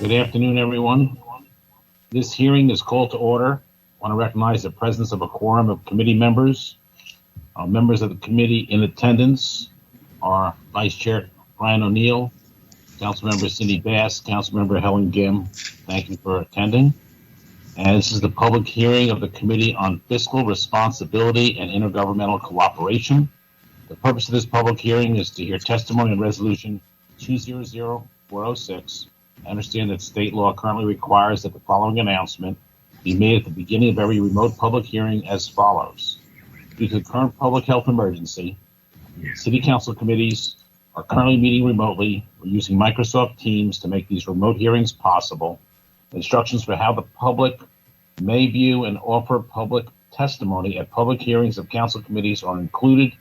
Good afternoon, everyone. This hearing is called to order. I want to recognize the presence of a quorum of committee members. Members of the committee in attendance are Vice Chair Brian O'Neill, Councilmember Cindy Bass, Councilmember Helen Gim. Thank you for attending. And this is the public hearing of the Committee on Fiscal Responsibility and Intergovernmental Cooperation. The purpose of this public hearing is to hear testimony on Resolution 200406. I understand that state law currently requires that the following announcement be made at the beginning of every remote public hearing as follows. Due to the current public health emergency, City Council committees are currently meeting remotely. We're using Microsoft Teams to make these remote hearings possible. Instructions for how the public may view and offer public testimony at public hearings of council committees are included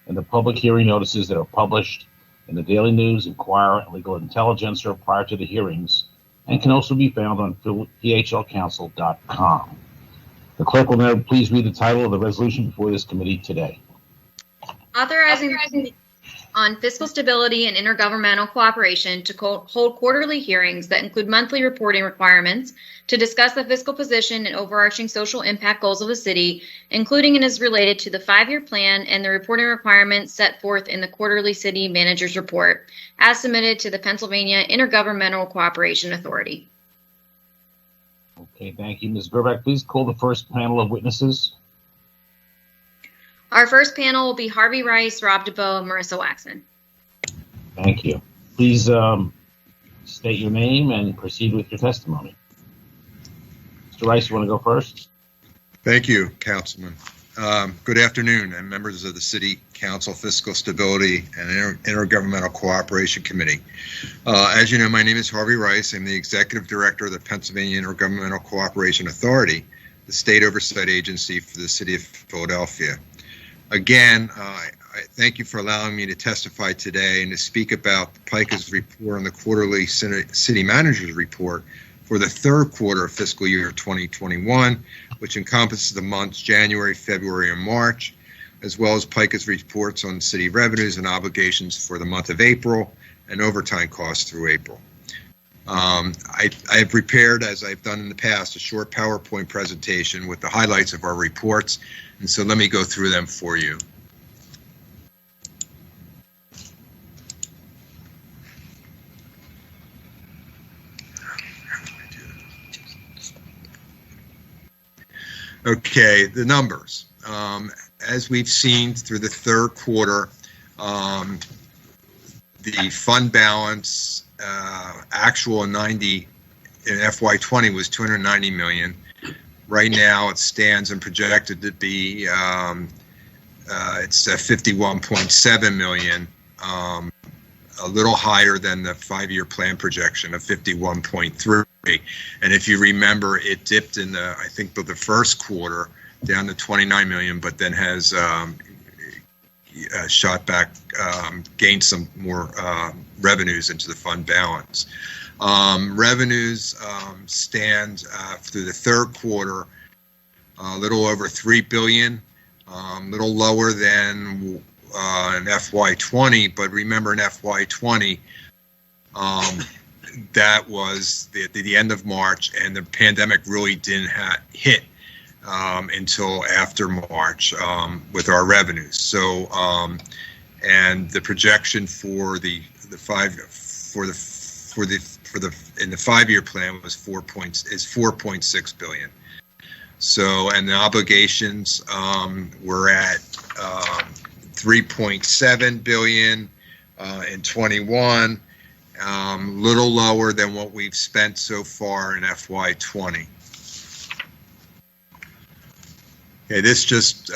in the public hearing notices that are published in the Daily News, Inquirer, and Legal Intelligencer prior to the hearings, and can also be found on phlcouncil.com. The clerk will now please read the title of the resolution before this committee today. Authorizing on fiscal stability and intergovernmental cooperation to hold quarterly hearings that include monthly reporting requirements to discuss the fiscal position and overarching social impact goals of the city, including and as related to the 5-year plan and the reporting requirements set forth in the quarterly city manager's report, as submitted to the Pennsylvania Intergovernmental Cooperation Authority. Okay, thank you. Ms. Gerbeck, please call the first panel of witnesses. Our first panel will be Harvey Rice, Rob DeBoe, and Marissa Waxman. Thank you. Please state your name and proceed with your testimony. Mr. Rice, you want to go first? Thank you, Councilman. Good afternoon, and members of the City Council Fiscal Stability and Intergovernmental Cooperation Committee. As you know, my name is Harvey Rice. I'm the Executive Director of the Pennsylvania Intergovernmental Cooperation Authority, the state oversight agency for the City of Philadelphia. Again, I thank you for allowing me to testify today and to speak about PICA's report on the quarterly city manager's report for the third quarter of fiscal year 2021, which encompasses the months January, February, and March, as well as PICA's reports on city revenues and obligations for the month of April and overtime costs through April. I have prepared, as I've done in the past, a short PowerPoint presentation with the highlights of our reports, and so let me go through them for you. Okay, the numbers. As we've seen through the third quarter, the fund balance actual in FY20 was $290 million. Right now, it stands and projected to be it's 51.7 million, a little higher than the 5-year plan projection of 51.3. And if you remember, it dipped in I think the first quarter down to 29 million, but then has shot back, gained some more revenues into the fund balance. Revenues stand through the third quarter a little over $3 billion, a little lower than in FY20, but remember in FY20, that was the end of March, and the pandemic really didn't hit until after March with our revenues. So, and the projection for in the 5-year plan was 4.6 billion. So, and the obligations were at 3.7 billion in 21, little lower than what we've spent so far in FY20. Okay, this just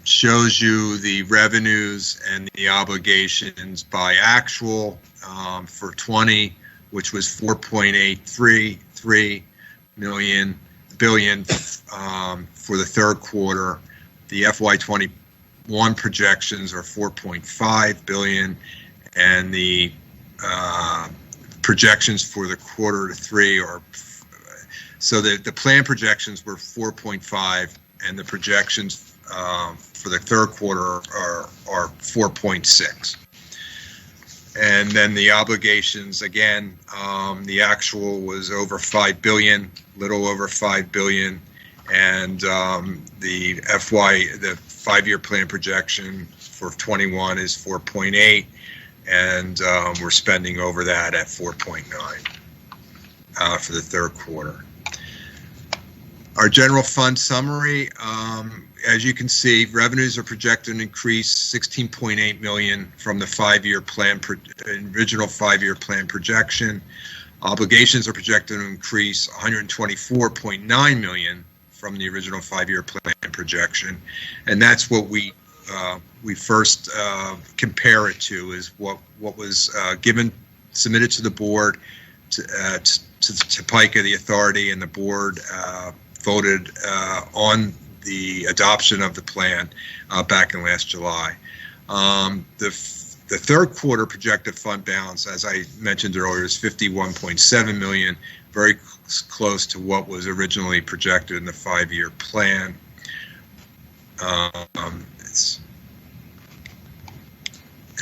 shows you the revenues and the obligations by actual for 20, which was 4.833 billion for the third quarter. The FY21 projections are 4.5 billion, and the projections for the quarter to 3 are, so the plan projections were 4.5, and the projections for the third quarter are 4.6. And then the obligations, again, the actual was over $5 billion, little over $5 billion. And the 5-year plan projection for 21 is 4.8, and we're spending over that at 4.9 for the third quarter. Our general fund summary, as you can see, revenues are projected to increase 16.8 million from the 5-year plan, original 5-year plan projection. Obligations are projected to increase 124.9 million from the original 5-year plan projection, and that's what we first compare it to, is what was submitted to the board, to PICA, the authority, and the board voted on the adoption of the plan back in last July. The third quarter projected fund balance, as I mentioned earlier, is 51.7 million, very close to what was originally projected in the 5-year plan.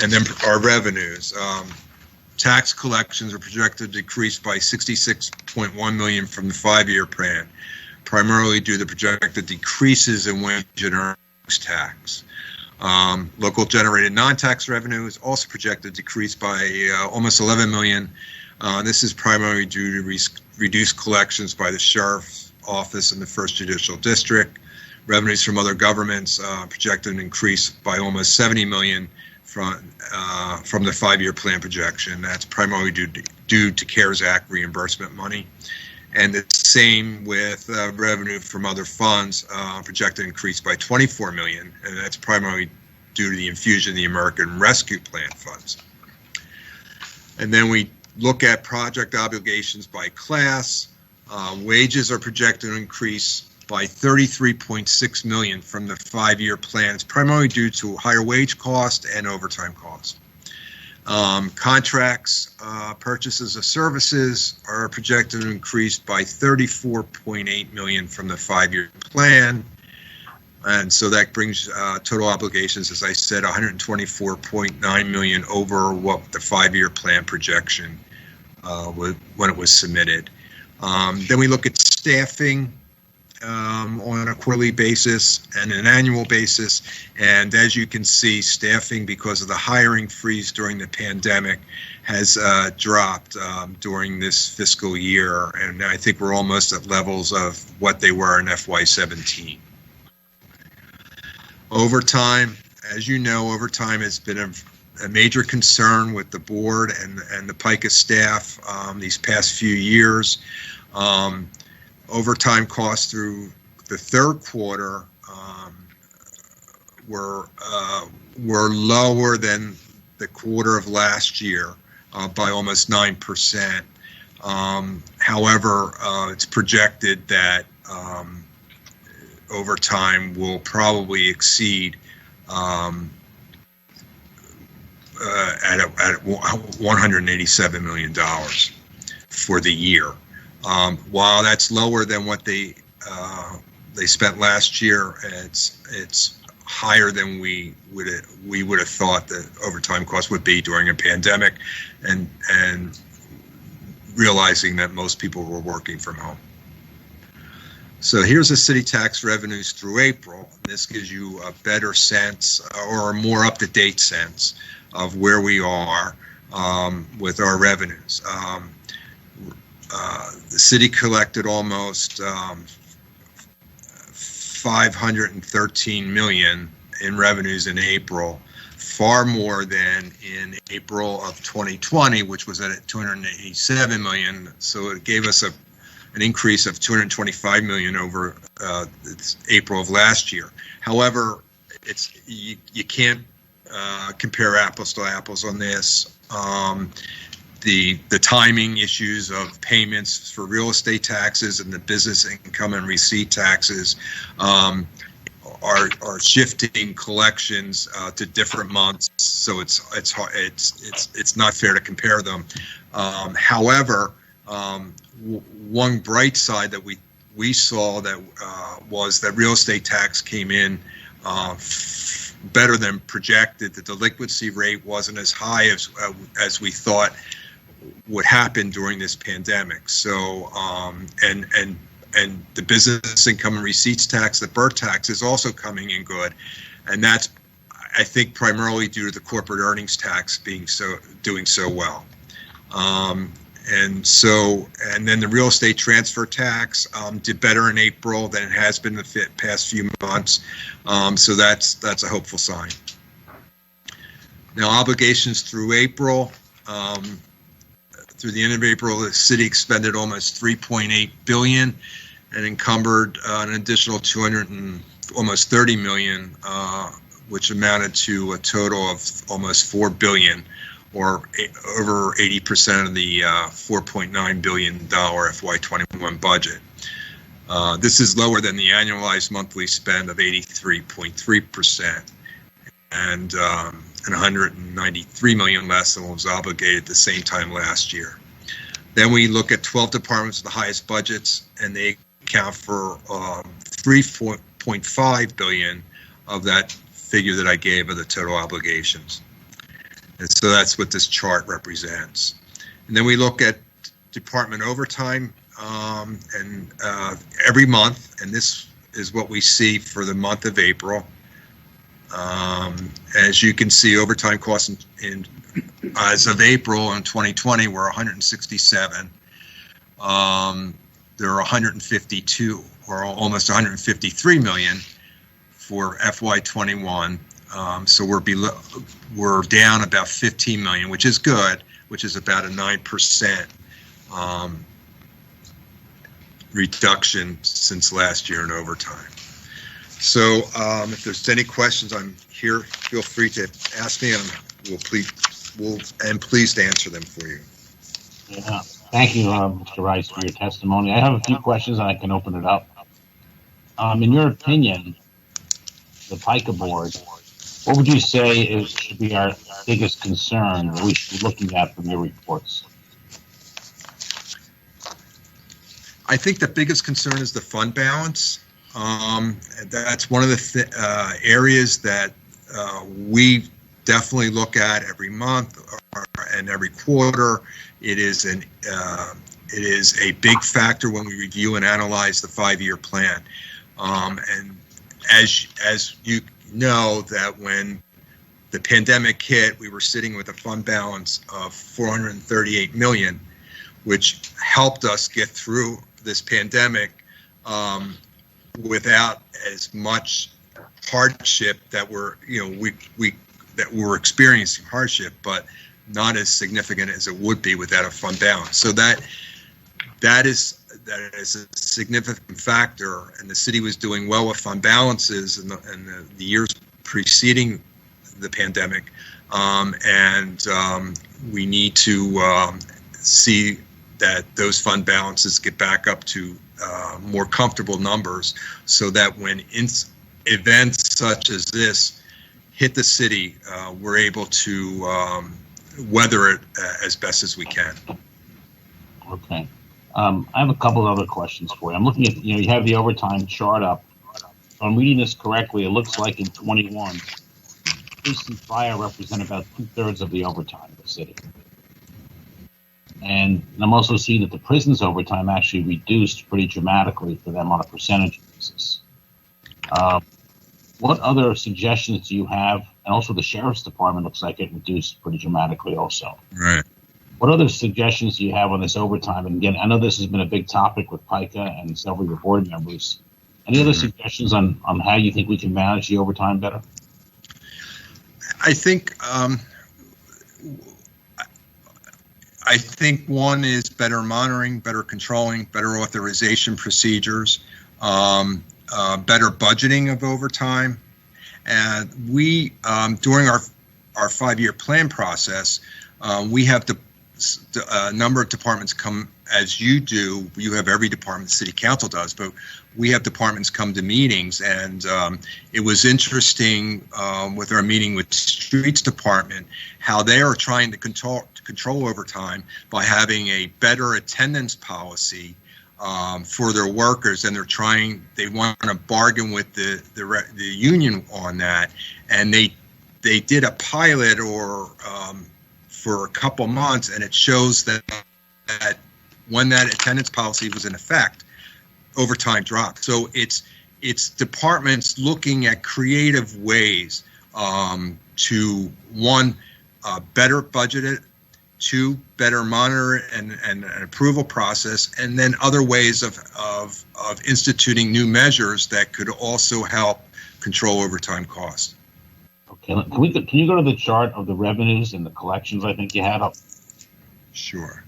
And then our revenues. Tax collections are projected to decrease by 66.1 million from the 5-year plan, primarily due to projected decreases in wage and earnings tax. Local generated non-tax revenue is also projected to decrease by almost 11 million. This is primarily due to reduced collections by the Sheriff's Office in the 1st Judicial District. Revenues from other governments projected to increase by almost 70 million from the 5-year plan projection. That's primarily due to CARES Act reimbursement money. And the same with revenue from other funds, projected to increase by 24 million, and that's primarily due to the infusion of the American Rescue Plan funds. And then we look at project obligations by class. Wages are projected to increase by 33.6 million from the 5-year plan. It's primarily due to higher wage cost and overtime costs. Contracts, purchases of services are projected to increase by 34.8 million from the 5-year plan. And so that brings total obligations, as I said, 124.9 million over what the 5-year plan projection when it was submitted. Then we look at staffing on a quarterly basis and an annual basis. And as you can see, staffing, because of the hiring freeze during the pandemic, has dropped during this fiscal year. And I think we're almost at levels of what they were in FY17. Overtime, as you know, overtime has been a major concern with the board and the PICA staff these past few years. Overtime costs through the third quarter were lower than the quarter of last year by almost 9%. However, it's projected that overtime will probably exceed at $187 million for the year. While that's lower than what they spent last year, it's higher than we would have thought that overtime costs would be during a pandemic, and realizing that most people were working from home. So here's the city tax revenues through April. This gives you a better sense, or a more up-to-date sense, of where we are with our revenues. The city collected almost 513 million in revenues in April, far more than in April of 2020, which was at 287 million. So it gave us an increase of 225 million over April of last year. However, you can't compare apples to apples on this. The timing issues of payments for real estate taxes and the business income and receipt taxes are shifting collections to different months, so it's not fair to compare them. However, one bright side that we saw that was that real estate tax came in better than projected. The delinquency rate wasn't as high as we thought would happen during this pandemic. So, and the business income and receipts tax, the BERT tax, is also coming in good, and that's, I think, primarily due to the corporate earnings tax doing so well. And then the real estate transfer tax did better in April than it has been the past few months. So that's a hopeful sign. Now, obligations through April, through the end of April, the city expended almost $3.8 billion and encumbered an additional almost $30 million, which amounted to a total of almost $4 billion, or over 80% of the $4.9 billion FY21 budget. This is lower than the annualized monthly spend of 83.3%, and $193 million less than what was obligated at the same time last year. Then we look at 12 departments with the highest budgets, and they account for $3.5 billion of that figure that I gave of the total obligations. And so that's what this chart represents. And then we look at department overtime, and every month, and this is what we see for the month of April. As you can see, overtime costs as of April in 2020 were 167. There are 152, or almost 153 million for FY21. So we're down about 15 million, which is good, which is about a 9% reduction since last year in overtime. So if there's any questions, I'm here. Feel free to ask me, and we'll pleased to answer them for you. Yeah. Thank you, Mr. Rice, for your testimony. I have a few questions, and I can open it up. In your opinion, the PICA board, what would you say should be our biggest concern that we should be looking at from your reports? I think the biggest concern is the fund balance. That's one of the areas that we definitely look at every month and every quarter. It is a big factor when we review and analyze the 5-year plan. And as you know, that when the pandemic hit, we were sitting with a fund balance of $438 million, which helped us get through this pandemic without as much hardship that we're experiencing hardship, but not as significant as it would be without a fund balance. So that is a significant factor, and the city was doing well with fund balances in the years preceding the pandemic, and we need to see that those fund balances get back up to more comfortable numbers, so that when events such as this hit the city, we're able to weather it as best as we can. Okay. I have a couple of other questions for you. I'm looking at, you have the overtime chart up. If I'm reading this correctly, it looks like in 21, police and fire represent about 2/3 of the overtime in the city. And I'm also seeing that the prison's overtime actually reduced pretty dramatically for them on a percentage basis. What other suggestions do you have? And also the sheriff's department looks like it reduced pretty dramatically also. Right. What other suggestions do you have on this overtime? And again, I know this has been a big topic with PICA and several of your board members. Any other suggestions on how you think we can manage the overtime better? I think one is better monitoring, better controlling, better authorization procedures, better budgeting of overtime. And we, during our 5-year plan process, we have a number of departments come, as you do. You have every department, the city council does, but we have departments come to meetings, and it was interesting with our meeting with streets department how they are trying to control overtime by having a better attendance policy for their workers, and they want to bargain with the union on that, and they did a pilot for a couple months, and it shows that when that attendance policy was in effect, overtime dropped. So it's departments looking at creative ways to, one, better budget it, two, better monitor and an approval process, and then other ways of instituting new measures that could also help control overtime costs. Okay, can you go to the chart of the revenues and the collections I think you had up? Sure.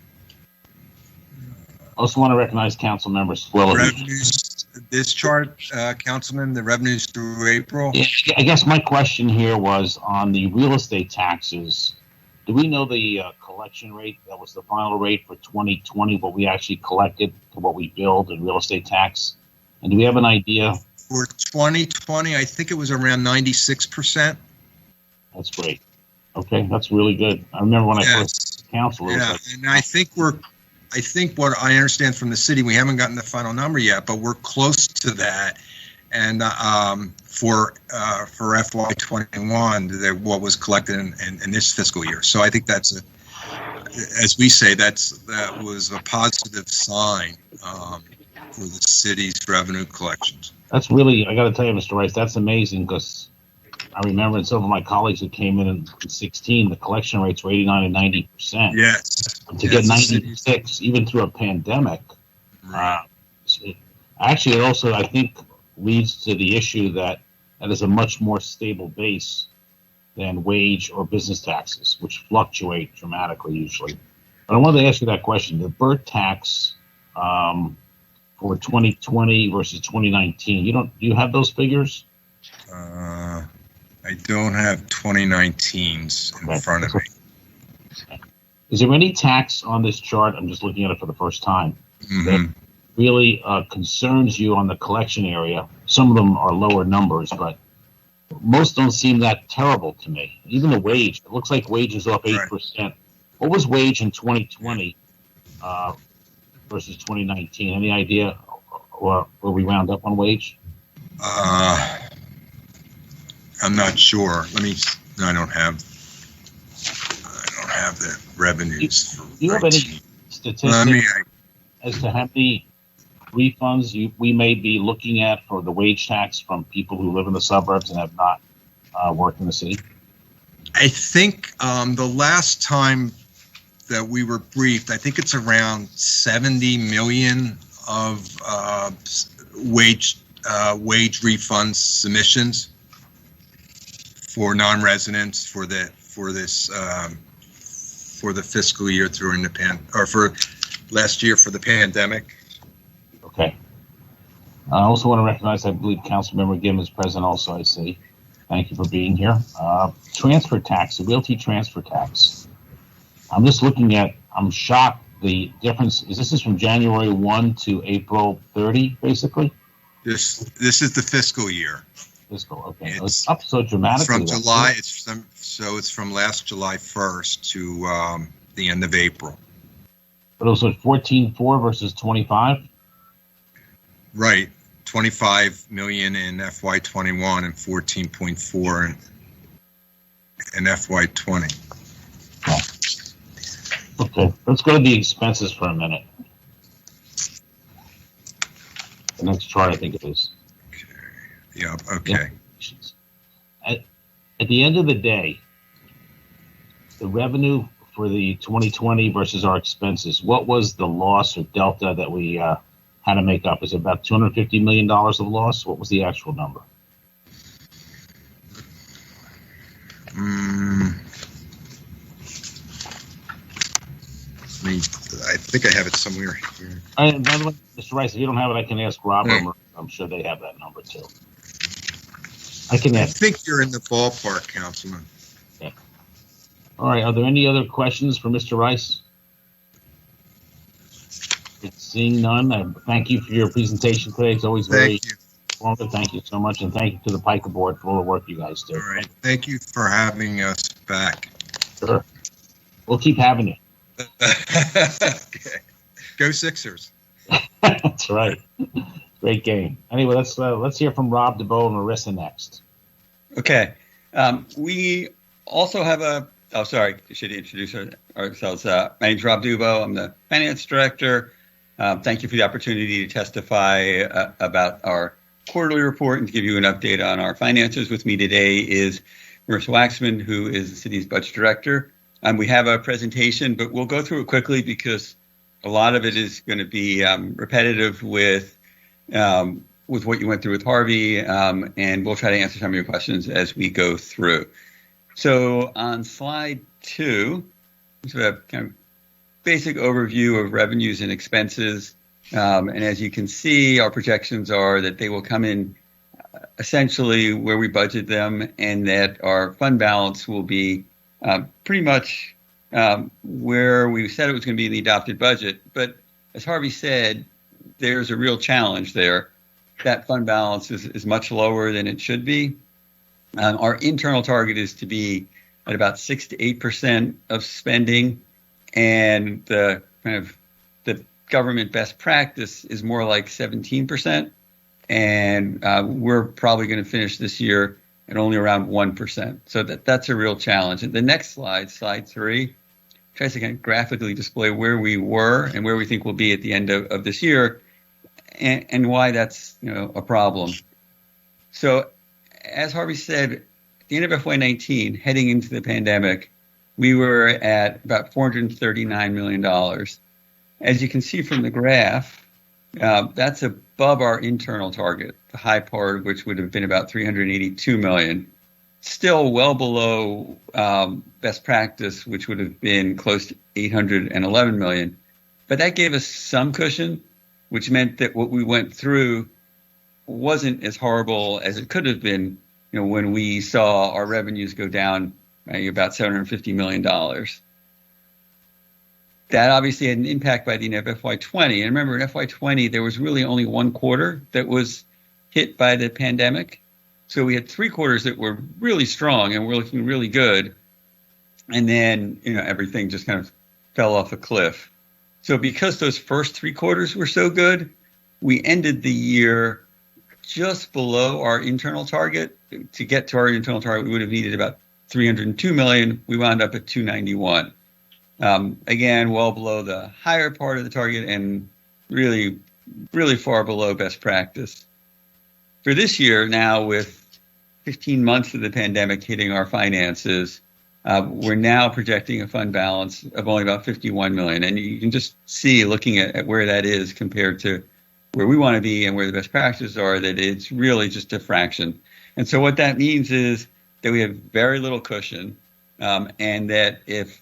Also want to recognize Council Member Swilly. Revenues, this chart, Councilman, the revenues through April? Yeah, I guess my question here was on the real estate taxes. Do we know the collection rate? That was the final rate for 2020, what we actually collected to what we billed in real estate tax? And do we have an idea? For 2020, I think it was around 96%. That's great. Okay, that's really good. I remember when I first council. Yeah, and I think what I understand from the city, we haven't gotten the final number yet, but we're close to that. And for FY21, what was collected in this fiscal year. So I think that's as we say, that was a positive sign for the city's revenue collections. That's really, I got to tell you, Mr. Rice, that's amazing, because I remember some of my colleagues who came in 16, the collection rates were 89 and 90%. Yes. To get 96, even through a pandemic, it also, I think, leads to the issue that is a much more stable base than wage or business taxes, which fluctuate dramatically usually. But I wanted to ask you that question. The BERT tax for 2020 versus 2019, do you have those figures? I don't have 2019's in front of me. Is there any tax on this chart? I'm just looking at it for the first time. That really concerns you on the collection area? Some of them are lower numbers, but most don't seem that terrible to me. Even the wage, it looks like wage is up 8%. Right. What was wage in 2020 versus 2019? Any idea where we round up on wage? I'm not sure. I don't have the revenues. Do you have any statistics as to how many refunds we may be looking at for the wage tax from people who live in the suburbs and have not worked in the city? I think the last time that we were briefed, I think it's around 70 million of wage refund submissions for non-residents for the fiscal year during for last year for the pandemic. Okay. I also want to recognize, I believe Councilmember Gimm is present also, I see. Thank you for being here. Transfer tax, the realty transfer tax. I'm just looking at, I'm shocked the difference. This is from January 1 to April 30, basically? This is the fiscal year. Fiscal, okay. It's up so dramatically. From July, it's from last July 1st to the end of April. But it was 14.4 versus 25? Right. 25 million in FY21 and 14.4 in FY20. Okay, let's go to the expenses for a minute. The next chart, I think it is. Yeah, okay. At the end of the day, the revenue for the 2020 versus our expenses, what was the loss or delta that we had to make up? Is it about $250 million of loss? What was the actual number? I think I have it somewhere here. By the way, Mr. Rice, if you don't have it, I can ask Robert. I'm sure they have that number too. I think you're in the ballpark, Councilman. Yeah. All right. Are there any other questions for Mr. Rice? Seeing none, thank you for your presentation today. It's always very informative. Thank you so much, and thank you to the PICA board for all the work you guys do. All right. Thank you for having us back. Sure. We'll keep having you. Okay. Go Sixers. That's right. Great game. Anyway, let's hear from Rob DeBoe and Marissa next. Okay. We also have sorry, we should introduce ourselves. My name's Rob DeBoe. I'm the finance director. Thank you for the opportunity to testify about our quarterly report and to give you an update on our finances. With me today is Marissa Waxman, who is the city's budget director. We have a presentation, but we'll go through it quickly because a lot of it is going to be repetitive with what you went through with Harvey, and we'll try to answer some of your questions as we go through. So on slide 2, sort of kind of basic overview of revenues and expenses. And as you can see, our projections are that they will come in essentially where we budget them, and that our fund balance will be pretty much where we said it was going to be in the adopted budget. But as Harvey said, there's a real challenge there. That fund balance is much lower than it should be. Our internal target is to be at about 6 to 8% of spending, and the government best practice is more like 17%. And we're probably going to finish this year at only around 1%. So that's a real challenge. And the next slide, slide 3, tries to kind of graphically display where we were and where we think we'll be at the end of this year, and why that's a problem. So as Harvey said, at the end of FY19, heading into the pandemic, we were at about $439 million. As you can see from the graph, that's above our internal target, the high part of which would have been about $382 million. Still well below best practice, which would have been close to $811 million. But that gave us some cushion, which meant that what we went through wasn't as horrible as it could have been, when we saw our revenues go down by about $750 million. That obviously had an impact by the end of FY20. And remember, in FY20, there was really only one quarter that was hit by the pandemic. So we had 3 quarters that were really strong and were looking really good. And then, everything just kind of fell off a cliff. So because those first 3 quarters were so good, we ended the year just below our internal target. To get to our internal target, we would have needed about $302 million. We wound up at $291. Again, well below the higher part of the target and really, really far below best practice. For this year, now with 15 months of the pandemic hitting our finances, we're now projecting a fund balance of only about $51 million. And you can just see, looking at where that is compared to where we want to be and where the best practices are, that it's really just a fraction. And so what that means is that we have very little cushion, and that if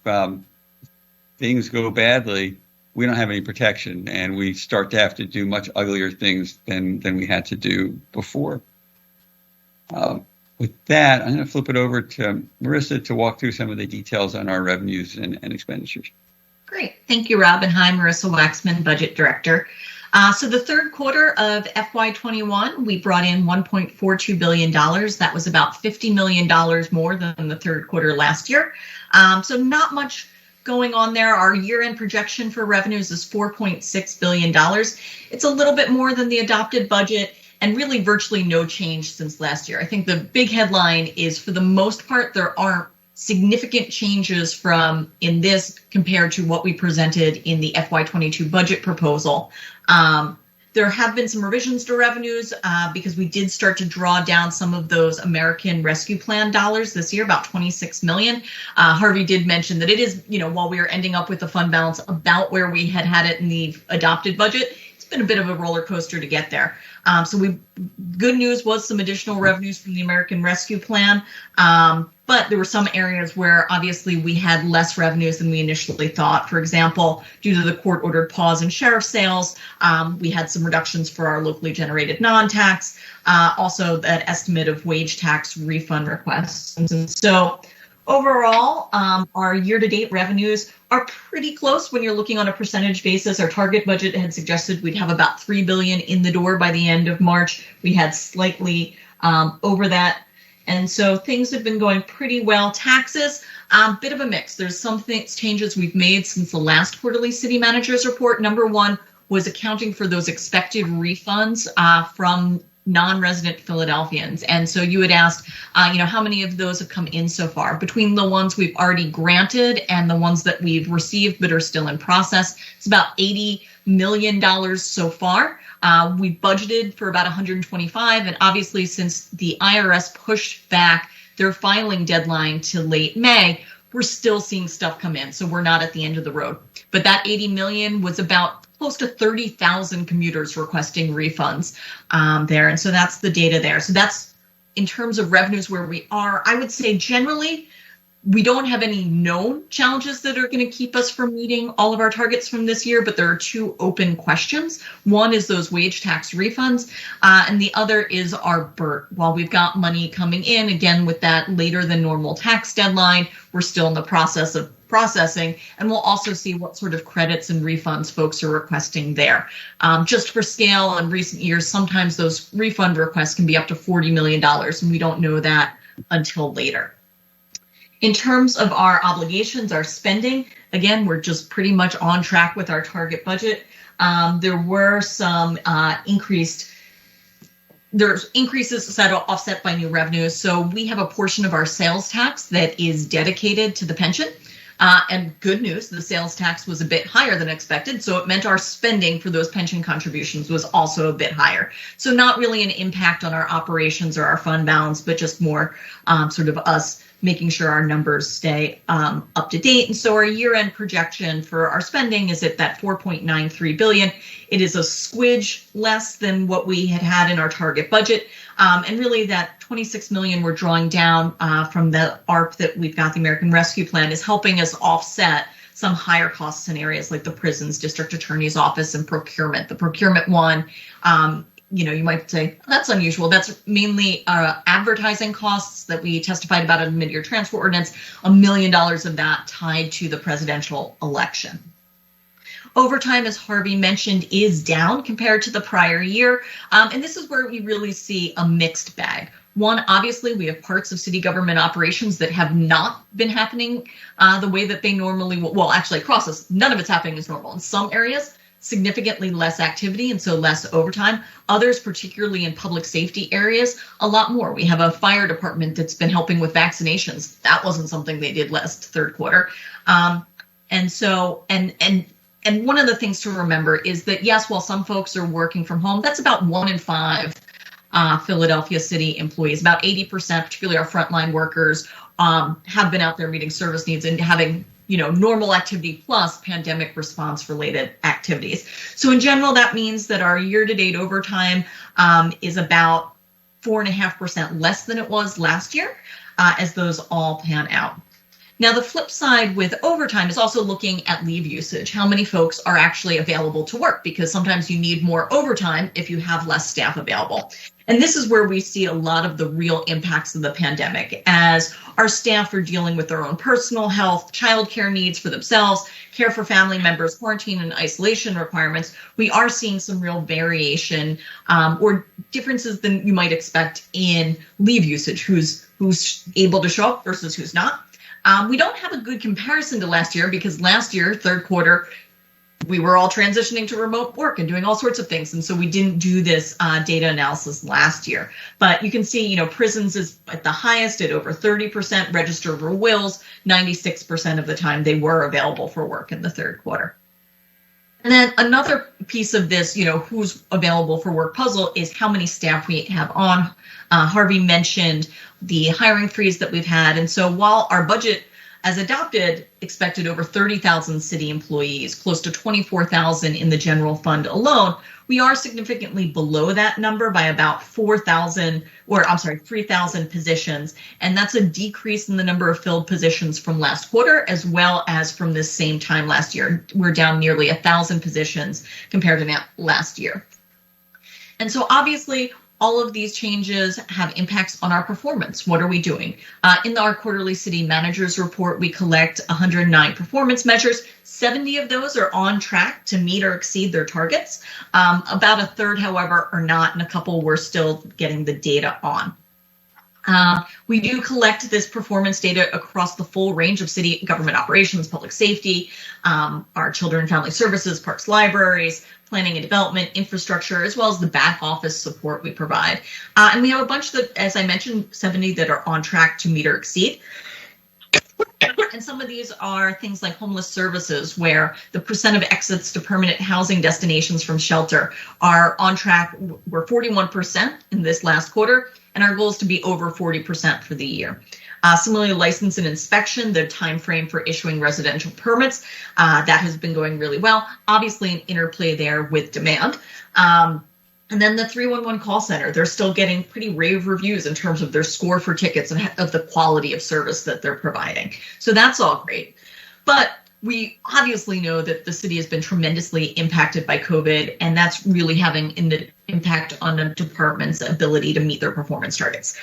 things go badly, we don't have any protection, and we start to have to do much uglier things than we had to do before. With that, I'm going to flip it over to Marissa to walk through some of the details on our revenues and expenditures. Great. Thank you, Rob. And hi, Marissa Waxman, Budget Director. So the third quarter of FY21, we brought in $1.42 billion. That was about $50 million more than the third quarter last year. So not much going on there. Our year-end projection for revenues is $4.6 billion. It's a little bit more than the adopted budget, and really virtually no change since last year. I think the big headline is, for the most part, there aren't significant changes from in this compared to what we presented in the FY22 budget proposal. There have been some revisions to revenues because we did start to draw down some of those American Rescue Plan dollars this year, about $26 million. Harvey did mention that it is, while we are ending up with the fund balance about where we had it in the adopted budget, it's been a bit of a roller coaster to get there. Good news was some additional revenues from the American Rescue Plan. But there were some areas where obviously we had less revenues than we initially thought. For example, due to the court-ordered pause in sheriff sales, we had some reductions for our locally generated non-tax, also that estimate of wage tax refund requests. And so overall, our year-to-date revenues are pretty close when you're looking on a percentage basis. Our target budget had suggested we'd have about $3 billion in the door by the end of March. We had slightly over that. And so things have been going pretty well. Taxes, bit of a mix. There's some changes we've made since the last quarterly city managers report. Number one, was accounting for those expected refunds from non-resident Philadelphians. And so you had asked, how many of those have come in so far? Between the ones we've already granted and the ones that we've received but are still in process, it's about $80 million so far. We budgeted for about 125, and obviously since the IRS pushed back their filing deadline to late May, we're still seeing stuff come in. So we're not at the end of the road. But that 80 million was about close to 30,000 commuters requesting refunds there. And so that's the data there. So that's in terms of revenues where we are. I would say generally, we don't have any known challenges that are going to keep us from meeting all of our targets from this year, but there are two open questions. One is those wage tax refunds, and the other is our BERT. While we've got money coming in, again, with that later than normal tax deadline, we're still in the process of processing, and we'll also see what sort of credits and refunds folks are requesting there. Just for scale, in recent years, sometimes those refund requests can be up to $40 million, and we don't know that until later. In terms of our obligations, our spending, again, we're just pretty much on track with our target budget. There were some increases that are offset by new revenues. So we have a portion of our sales tax that is dedicated to the pension. And good news, the sales tax was a bit higher than expected. So it meant our spending for those pension contributions was also a bit higher. So not really an impact on our operations or our fund balance, but just more sort of us making sure our numbers stay up to date. And so our year-end projection for our spending is at that $4.93 billion. It is a squidge less than what we had in our target budget. And really that 26 million we're drawing down from the ARP that we've got, the American Rescue Plan, is helping us offset some higher costs in areas like the prisons, district attorney's office, and procurement. The procurement one, you might say, that's unusual. That's mainly advertising costs that we testified about in the mid-year transfer ordinance, $1 million of that tied to the presidential election. Overtime, as Harvey mentioned, is down compared to the prior year. And this is where we really see a mixed bag. One, obviously, we have parts of city government operations that have not been happening the way that they normally will. Well, actually, across this, none of it's happening as normal. In some areas, significantly less activity and so less overtime. Others, particularly in public safety areas, a lot more. We have a fire department that's been helping with vaccinations. That wasn't something they did last third quarter. And one of the things to remember is that, yes, while some folks are working from home, that's about 1 in 5 Philadelphia city employees. About 80%, particularly our frontline workers, have been out there meeting service needs and having normal activity plus pandemic response related activities. So in general, that means that our year-to-date overtime is about 4.5% less than it was last year as those all pan out. Now, the flip side with overtime is also looking at leave usage. How many folks are actually available to work? Because sometimes you need more overtime if you have less staff available. And this is where we see a lot of the real impacts of the pandemic as our staff are dealing with their own personal health, childcare needs for themselves, care for family members, quarantine and isolation requirements. We are seeing some real variation or differences than you might expect in leave usage, who's able to show up versus who's not. We don't have a good comparison to last year because last year, third quarter, we were all transitioning to remote work and doing all sorts of things. And so we didn't do this data analysis last year. But you can see, prisons is at the highest at over 30%, registered for wills, 96% of the time they were available for work in the third quarter. And then another piece of this, who's available for work puzzle is how many staff we have on. Harvey mentioned the hiring freeze that we've had. And so while our budget as adopted expected over 30,000 city employees, close to 24,000 in the general fund alone, we are significantly below that number by about 3,000 positions. And that's a decrease in the number of filled positions from last quarter, as well as from the same time last year. We're down nearly 1,000 positions compared to last year. And so obviously, all of these changes have impacts on our performance. What are we doing? In our quarterly city managers report, we collect 109 performance measures. 70 of those are on track to meet or exceed their targets. About a third, however, are not, and a couple we're still getting the data on. We do collect this performance data across the full range of city government operations, public safety, our children and family services, parks, libraries, planning and development, infrastructure, as well as the back office support we provide. And we have a bunch that, as I mentioned, 70 that are on track to meet or exceed. And some of these are things like homeless services, where the percent of exits to permanent housing destinations from shelter are on track. We're 41% in this last quarter, and our goal is to be over 40% for the year. Similarly, license and inspection, the time frame for issuing residential permits, that has been going really well. Obviously, an interplay there with demand. And then the 311 call center, they're still getting pretty rave reviews in terms of their score for tickets and of the quality of service that they're providing. So that's all great. But we obviously know that the city has been tremendously impacted by COVID, and that's really having an impact on the department's ability to meet their performance targets.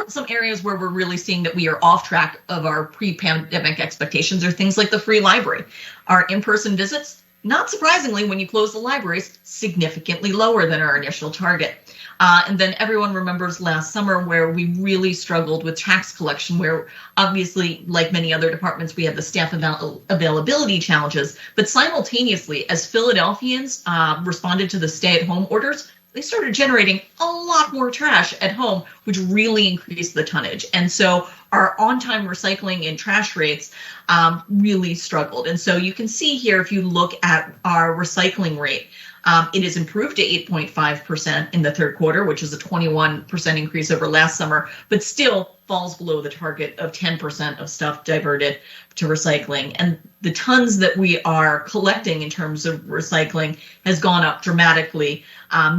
Some areas where we're really seeing that we are off track of our pre-pandemic expectations are things like the free library. Our in-person visits, not surprisingly, when you close the libraries, significantly lower than our initial target. And then everyone remembers last summer where we really struggled with tax collection, where obviously, like many other departments, we had the staff availability challenges. But simultaneously, as Philadelphians responded to the stay-at-home orders, they started generating a lot more trash at home, which really increased the tonnage. And so our on-time recycling and trash rates really struggled. And so you can see here, if you look at our recycling rate, it has improved to 8.5% in the third quarter, which is a 21% increase over last summer, but still falls below the target of 10% of stuff diverted to recycling. And the tons that we are collecting in terms of recycling has gone up dramatically,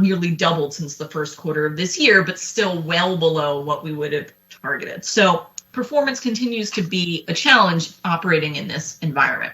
nearly doubled since the first quarter of this year, but still well below what we would have targeted. So performance continues to be a challenge operating in this environment.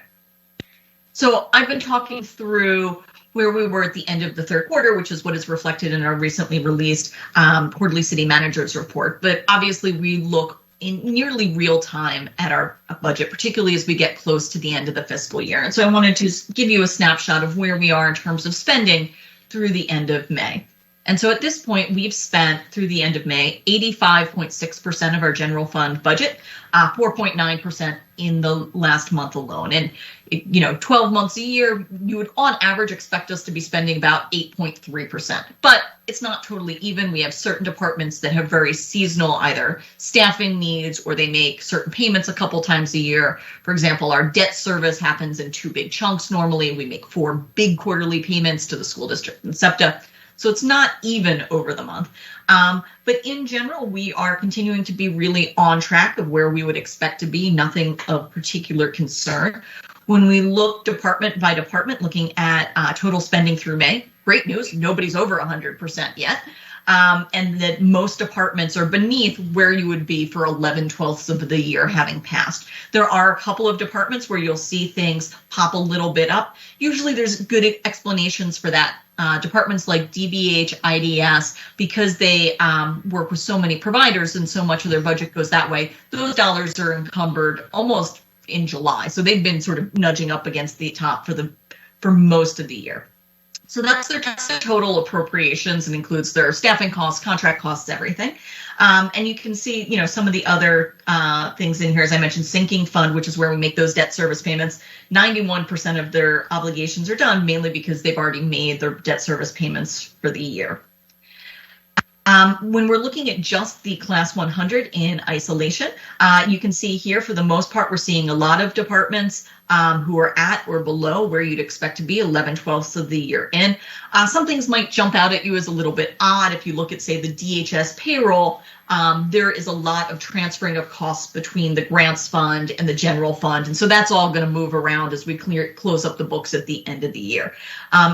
So I've been talking through where we were at the end of the third quarter, which is what is reflected in our recently released quarterly city managers report. But obviously, we look in nearly real time at our budget, particularly as we get close to the end of the fiscal year. And so I wanted to give you a snapshot of where we are in terms of spending through the end of May. And so at this point, we've spent through the end of May 85.6% of our general fund budget, 4.9% in the last month alone. And 12 months a year, you would on average expect us to be spending about 8.3%. But it's not totally even. We have certain departments that have very seasonal either staffing needs, or they make certain payments a couple times a year. For example, our debt service happens in 2 big chunks. Normally, we make 4 big quarterly payments to the school district and SEPTA. So it's not even over the month. But in general, we are continuing to be really on track of where we would expect to be, nothing of particular concern. When we look department by department, looking at total spending through May, great news, nobody's over 100% yet. And that most departments are beneath where you would be for 11/12 of the year having passed. There are a couple of departments where you'll see things pop a little bit up. Usually there's good explanations for that. Departments like DBH, IDS, because they work with so many providers and so much of their budget goes that way, those dollars are encumbered almost in July. So they've been sort of nudging up against the top for most of the year. So that's their total appropriations and includes their staffing costs, contract costs, everything. And you can see, some of the other things in here, as I mentioned, sinking fund, which is where we make those debt service payments. 91% of their obligations are done, mainly because they've already made their debt service payments for the year. When we're looking at just the class 100 in isolation, you can see here, for the most part, we're seeing a lot of departments who are at or below where you'd expect to be 11/12 of the year in. Some things might jump out at you as a little bit odd. If you look at, say, the DHS payroll, there is a lot of transferring of costs between the grants fund and the general fund. And so that's all going to move around as we close up the books at the end of the year.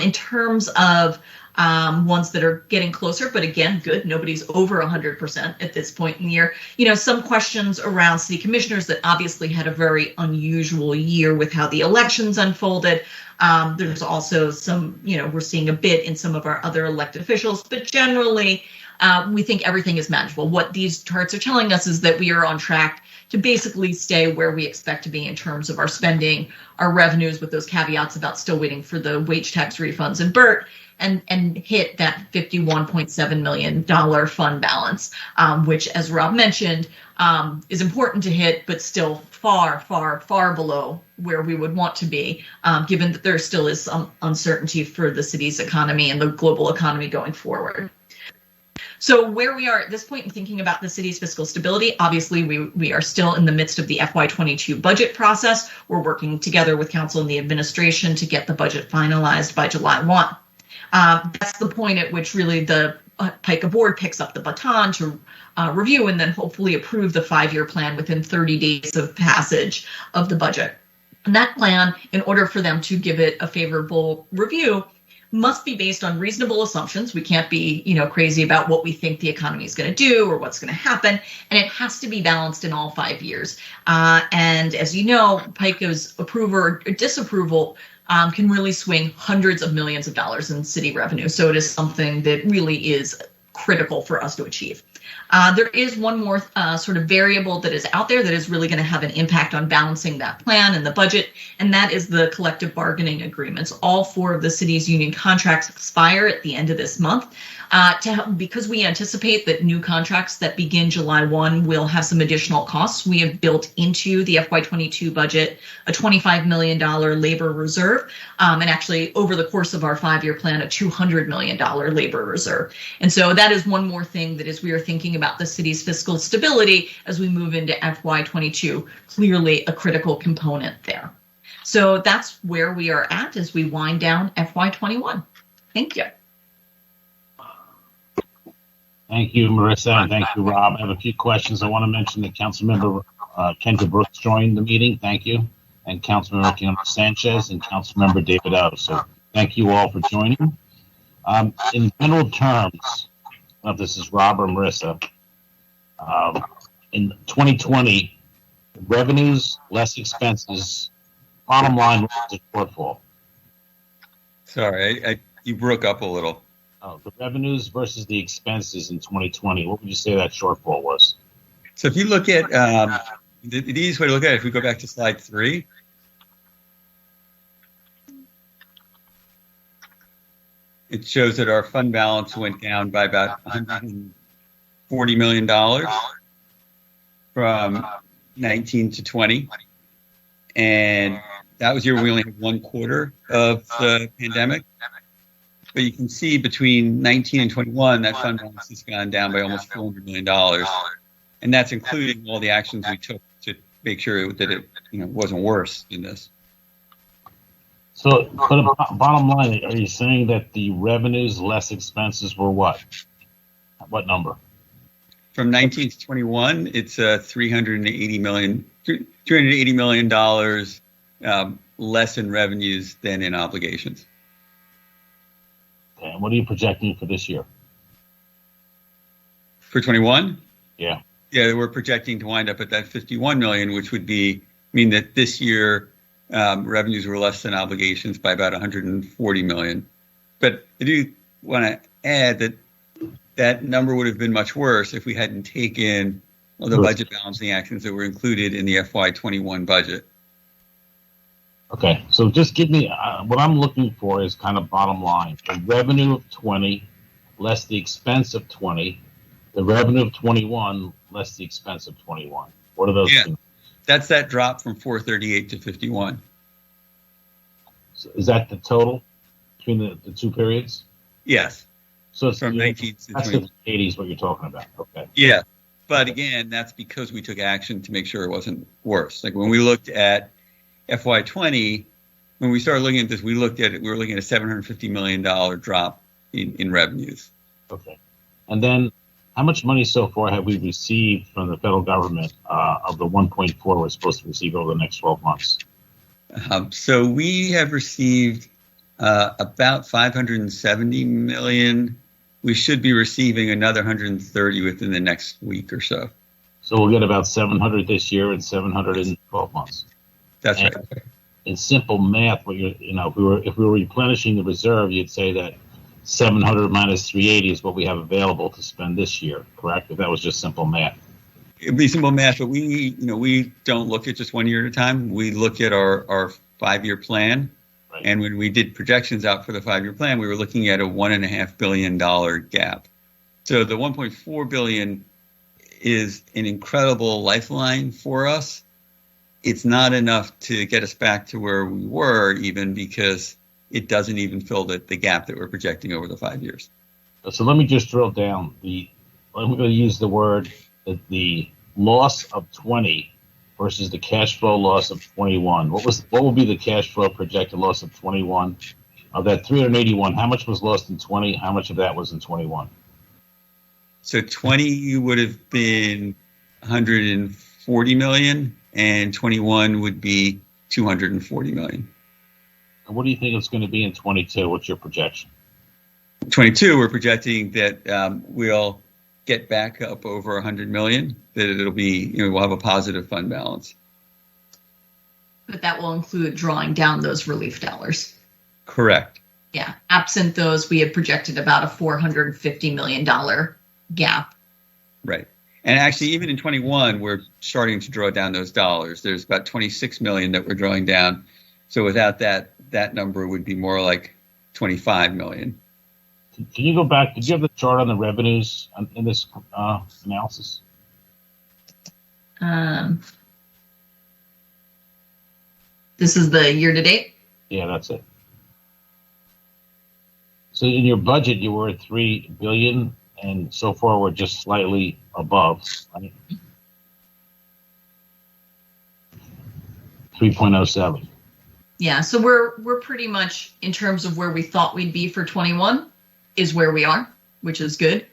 In terms of ones that are getting closer, but again, good. Nobody's over 100% at this point in the year. Some questions around city commissioners that obviously had a very unusual year with how the elections unfolded. There's also some, we're seeing a bit in some of our other elected officials, but generally, we think everything is manageable. What these charts are telling us is that we are on track to basically stay where we expect to be in terms of our spending, our revenues, with those caveats about still waiting for the wage tax refunds and BERT, and hit that $51.7 million fund balance, which, as Rob mentioned, is important to hit, but still far, far, far below where we would want to be, given that there still is some uncertainty for the city's economy and the global economy going forward. So where we are at this point in thinking about the city's fiscal stability, obviously we are still in the midst of the FY22 budget process. We're working together with council and the administration to get the budget finalized by July 1. That's the point at which really the PICA board picks up the baton to review and then hopefully approve the 5-year plan within 30 days of passage of the budget. And that plan, in order for them to give it a favorable review, must be based on reasonable assumptions. We can't be, crazy about what we think the economy is going to do or what's going to happen. And it has to be balanced in all 5 years. And as you know, PICA's approval or disapproval can really swing hundreds of millions of dollars in city revenue. So it is something that really is critical for us to achieve. There is one more sort of variable that is out there that is really going to have an impact on balancing that plan and the budget, and that is the collective bargaining agreements. All 4 of the city's union contracts expire at the end of this month. Because we anticipate that new contracts that begin July 1 will have some additional costs, we have built into the FY22 budget a $25 million labor reserve, and actually over the course of our 5-year plan, a $200 million labor reserve. And so that is one more thing that as we are thinking about the city's fiscal stability as we move into FY22, clearly a critical component there. So that's where we are at as we wind down FY21. Thank you. Thank you, Marissa, and thank you, Rob. I have a few questions. I want to mention that Councilmember Kendra Brooks joined the meeting. Thank you. And Councilmember Keanu Sanchez and Councilmember David O. So thank you all for joining. In general terms, I don't know if this is Rob or Marissa, in 2020, revenues less expenses, bottom line was a shortfall. Sorry, you broke up a little. The revenues versus the expenses in 2020, what would you say that shortfall was? So if you look at the easiest way to look at it, if we go back to slide 3, it shows that our fund balance went down by about $140 million from 19 to 20. And that was year we only had 1 quarter of the pandemic. But you can see between 19 and 21, that fund balance has gone down by almost $400 million. And that's including all the actions we took to make sure that it wasn't worse than this. So, but bottom line, are you saying that the revenues less expenses were what? What number? From 19 to 21, it's $380 million less in revenues than in obligations. Okay, and what are you projecting for this year? For 21? Yeah. Yeah, we're projecting to wind up at that 51 million, which would mean that this year revenues were less than obligations by about 140 million. But I do want to add that that number would have been much worse if we hadn't taken all the budget balancing actions that were included in the FY21 budget. Okay, so just give me what I'm looking for is kind of bottom line. The revenue of 20 less the expense of 20, the revenue of 21 less the expense of 21. What are those two? That's that drop from 438 to 51. So is that the total between the two periods? Yes. So it's from 19 to 21. 80 is what you're talking about. Okay. Yeah. But again, that's because we took action to make sure it wasn't worse. Like when we looked at FY20, when we started looking at this, we were looking at a $750 million drop in revenues. Okay. And then how much money so far have we received from the federal government of the 1.4 we're supposed to receive over the next 12 months? So we have received about 570 million. We should be receiving another 130 within the next week or so. So we'll get about 700 this year and 700 in 12 months. That's right. In simple math, if we were replenishing the reserve, you'd say that 700 minus 380 is what we have available to spend this year, correct? If that was just simple math. reasonable math, but we don't look at just 1 year at a time. We look at our 5-year plan. Right. And when we did projections out for the 5-year plan, we were looking at a $1.5 billion gap. So the 1.4 billion is an incredible lifeline for us. It's not enough to get us back to where we were, even because it doesn't even fill the gap that we're projecting over the 5 years. So let me just drill down. I'm going to use the word that the loss of 20 versus the cash flow loss of 21. What will be the cash flow projected loss of 21? Of that 381, how much was lost in 20? How much of that was in 21? So 20 would have been 140 million, and 21 would be 240 million. And what do you think it's going to be in 22? What's your projection? 22, we're projecting that we'll get back up over 100 million, that it'll be, we'll have a positive fund balance. But that will include drawing down those relief dollars. Correct. Yeah. Absent those, we had projected about a $450 million gap. Right. And actually, even in 21, we're starting to draw down those dollars. There's about 26 million that we're drawing down. So without that number would be more like 25 million. Can you go back? Did you have the chart on the revenues in this analysis? This is the year to date? Yeah, that's it. So in your budget, you were at 3 billion, and so far we're just slightly above, right? 3.07. Yeah, so we're pretty much, in terms of where we thought we'd be for 21, is where we are, which is good.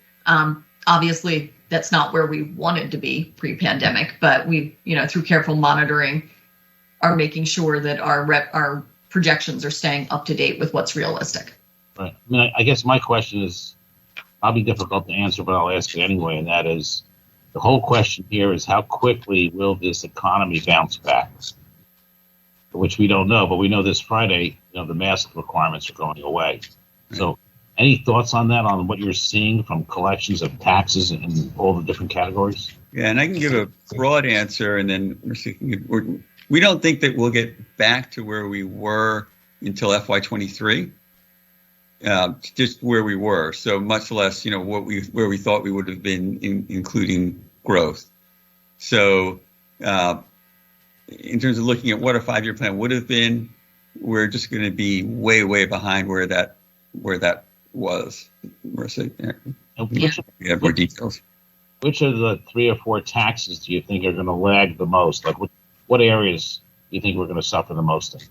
Obviously, that's not where we wanted to be pre-pandemic, but we, through careful monitoring, are making sure that our projections are staying up to date with what's realistic. Right. I mean, I guess my question is probably difficult to answer, but I'll ask it anyway, and that is, the whole question here is how quickly will this economy bounce back? Which we don't know, but we know this Friday, the mask requirements are going away. So any thoughts on that, on what you're seeing from collections of taxes in all the different categories? Yeah, and I can give a broad answer, and then we don't think that we'll get back to where we were until FY23, just where we were. So much less, where we thought we would have been, including growth. So in terms of looking at what a 5-year plan would have been, we're just going to be way, way behind where that was. Marissa, we have more details. Which of the 3 or 4 taxes do you think are going to lag the most? Like what areas do you think we're going to suffer the most in?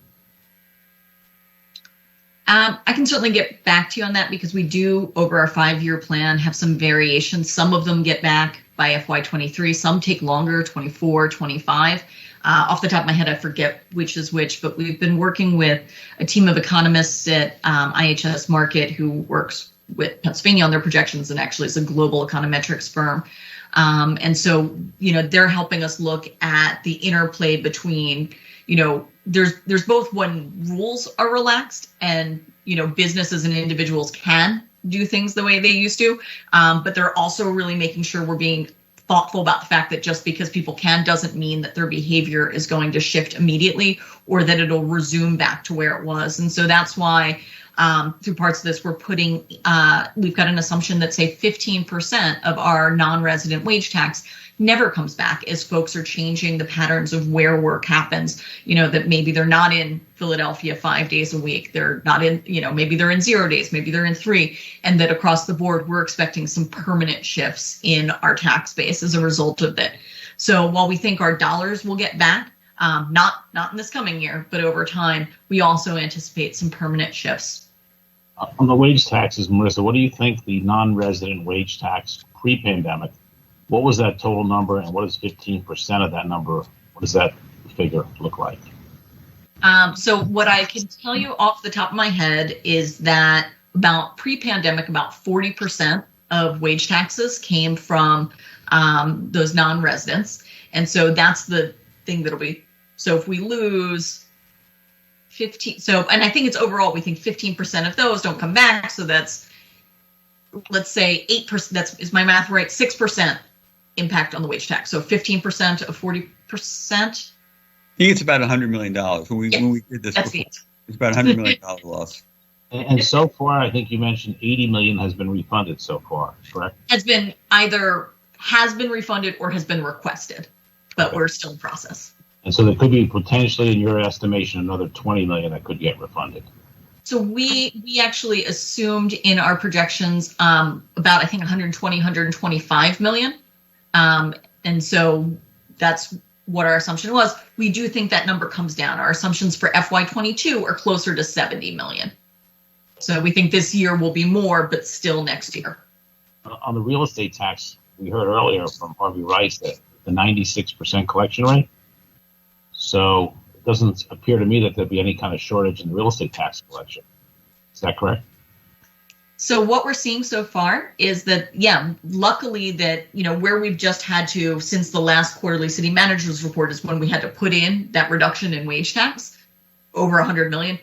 I can certainly get back to you on that, because we do, over our 5-year plan, have some variations. Some of them get back by FY23. Some take longer, 24, 25. Off the top of my head, I forget which is which, but we've been working with a team of economists at IHS Markit who works with Pennsylvania on their projections, and actually is a global econometrics firm. And so, they're helping us look at the interplay between, there's both when rules are relaxed and, businesses and individuals can do things the way they used to, but they're also really making sure we're being thoughtful about the fact that just because people can doesn't mean that their behavior is going to shift immediately or that it'll resume back to where it was. And so that's why through parts of this, we've got an assumption that, say, 15% of our non-resident wage tax never comes back as folks are changing the patterns of where work happens, that maybe they're not in Philadelphia 5 days a week. They're not in, maybe they're in 0 days, maybe they're in 3, and that across the board, we're expecting some permanent shifts in our tax base as a result of it. So while we think our dollars will get back, not in this coming year, but over time, we also anticipate some permanent shifts. On the wage taxes, Marissa, what do you think the non-resident wage tax pre-pandemic, what was that total number, and what is 15% of that number? What does that figure look like? So what I can tell you off the top of my head is that about pre-pandemic, about 40% of wage taxes came from those non-residents. And so that's the thing that'll be, so if we lose 15, and I think it's overall, we think 15% of those don't come back. So that's, let's say 8%, is my math right? 6% impact on the wage tax. So 15% of 40%. I think it's about $100 million. When we did this That's before, the answer. it's about $100 million loss. And so far, I think you mentioned 80 million has been refunded so far, correct? Has been refunded or has been requested, but Okay. we're still in process. And so there could be potentially, in your estimation, another 20 million that could get refunded. So we actually assumed in our projections about, I think, 120, 125 million. And so that's what our assumption was. We do think that number comes down. Our assumptions for FY22 are closer to 70 million. So we think this year will be more, but still next year. On the real estate tax, we heard earlier from Harvey Rice that the 96% collection rate. So it doesn't appear to me that there'd be any kind of shortage in the real estate tax collection. Is that correct? So what we're seeing so far is that, yeah, luckily that, where we've just had to, since the last quarterly city manager's report is when we had to put in that reduction in wage tax, over 100 million.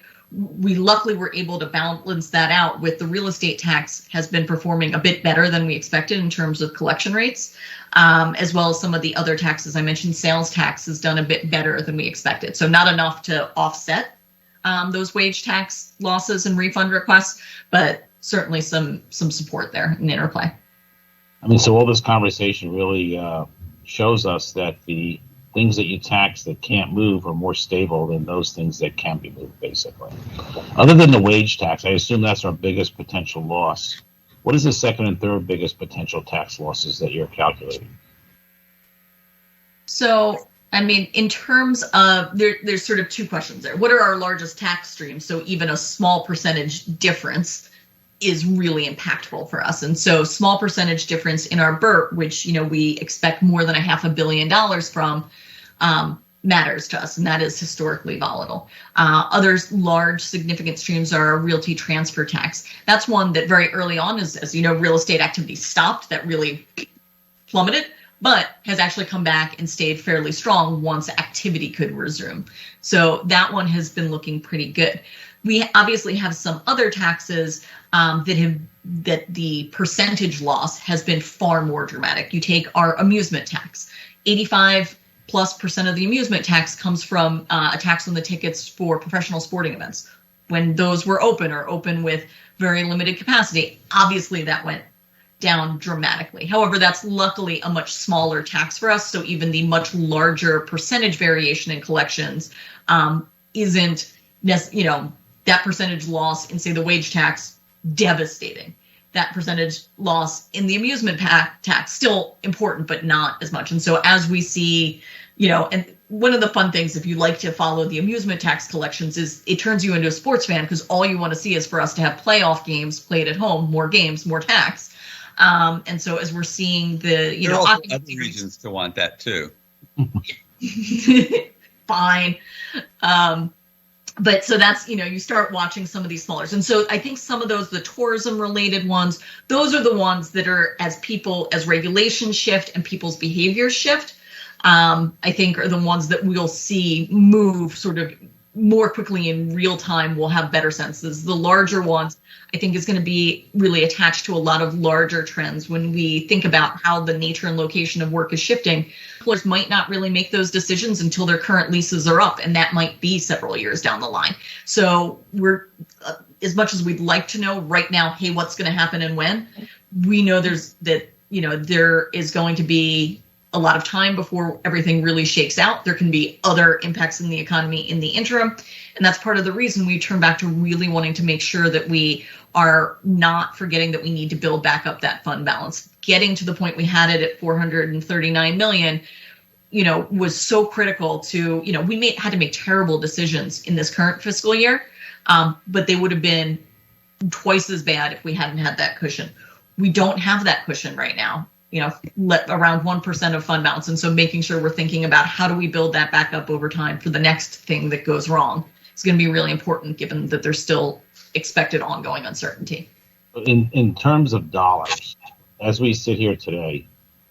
We luckily were able to balance that out with the real estate tax has been performing a bit better than we expected in terms of collection rates, as well as some of the other taxes. I mentioned sales tax has done a bit better than we expected. So not enough to offset those wage tax losses and refund requests, but certainly some support there in interplay. I mean, so all this conversation really shows us that the things that you tax that can't move are more stable than those things that can be moved, basically. Other than the wage tax, I assume that's our biggest potential loss. What is the second and third biggest potential tax losses that you're calculating? So, I mean, in terms of, there's sort of two questions there. What are our largest tax streams? So even a small percentage difference is really impactful for us. And so small percentage difference in our BERT, which, we expect more than $500 million from, matters to us, and that is historically volatile. Other large significant streams are our realty transfer tax. That's one that very early on, as real estate activity stopped, that really plummeted, but has actually come back and stayed fairly strong once activity could resume. So that one has been looking pretty good. We obviously have some other taxes that the percentage loss has been far more dramatic. You take our amusement tax, 85+% of the amusement tax comes from a tax on the tickets for professional sporting events. When those were open or open with very limited capacity, obviously that went down dramatically. However, that's luckily a much smaller tax for us. So even the much larger percentage variation in collections isn't, that percentage loss in, say, the wage tax, devastating. That percentage loss in the amusement tax, still important, but not as much. And so as we see, and one of the fun things, if you like to follow the amusement tax collections, is it turns you into a sports fan because all you want to see is for us to have playoff games played at home, more games, more tax. And so as we're seeing the, there are also other reasons to want that too. Fine. But so that's, you start watching some of these smallers. And so I think some of those, the tourism related ones, those are the ones that are as regulations shift and people's behaviors shift, I think are the ones that we'll see move sort of more quickly in real time. We'll have better senses. The larger ones, I think, is going to be really attached to a lot of larger trends. When we think about how the nature and location of work is shifting, employers might not really make those decisions until their current leases are up, and that might be several years down the line. So we're, as much as we'd like to know right now, hey, what's going to happen and when, we know there is going to be a lot of time before everything really shakes out. There can be other impacts in the economy in the interim. And that's part of the reason we turn back to really wanting to make sure that we are not forgetting that we need to build back up that fund balance. Getting to the point we had it at 439 million, was so critical to, we had to make terrible decisions in this current fiscal year, but they would have been twice as bad if we hadn't had that cushion. We don't have that cushion right now. Around 1% of fund balance. And so making sure we're thinking about how do we build that back up over time for the next thing that goes wrong is going to be really important, given that there's still expected ongoing uncertainty. In terms of dollars, as we sit here today,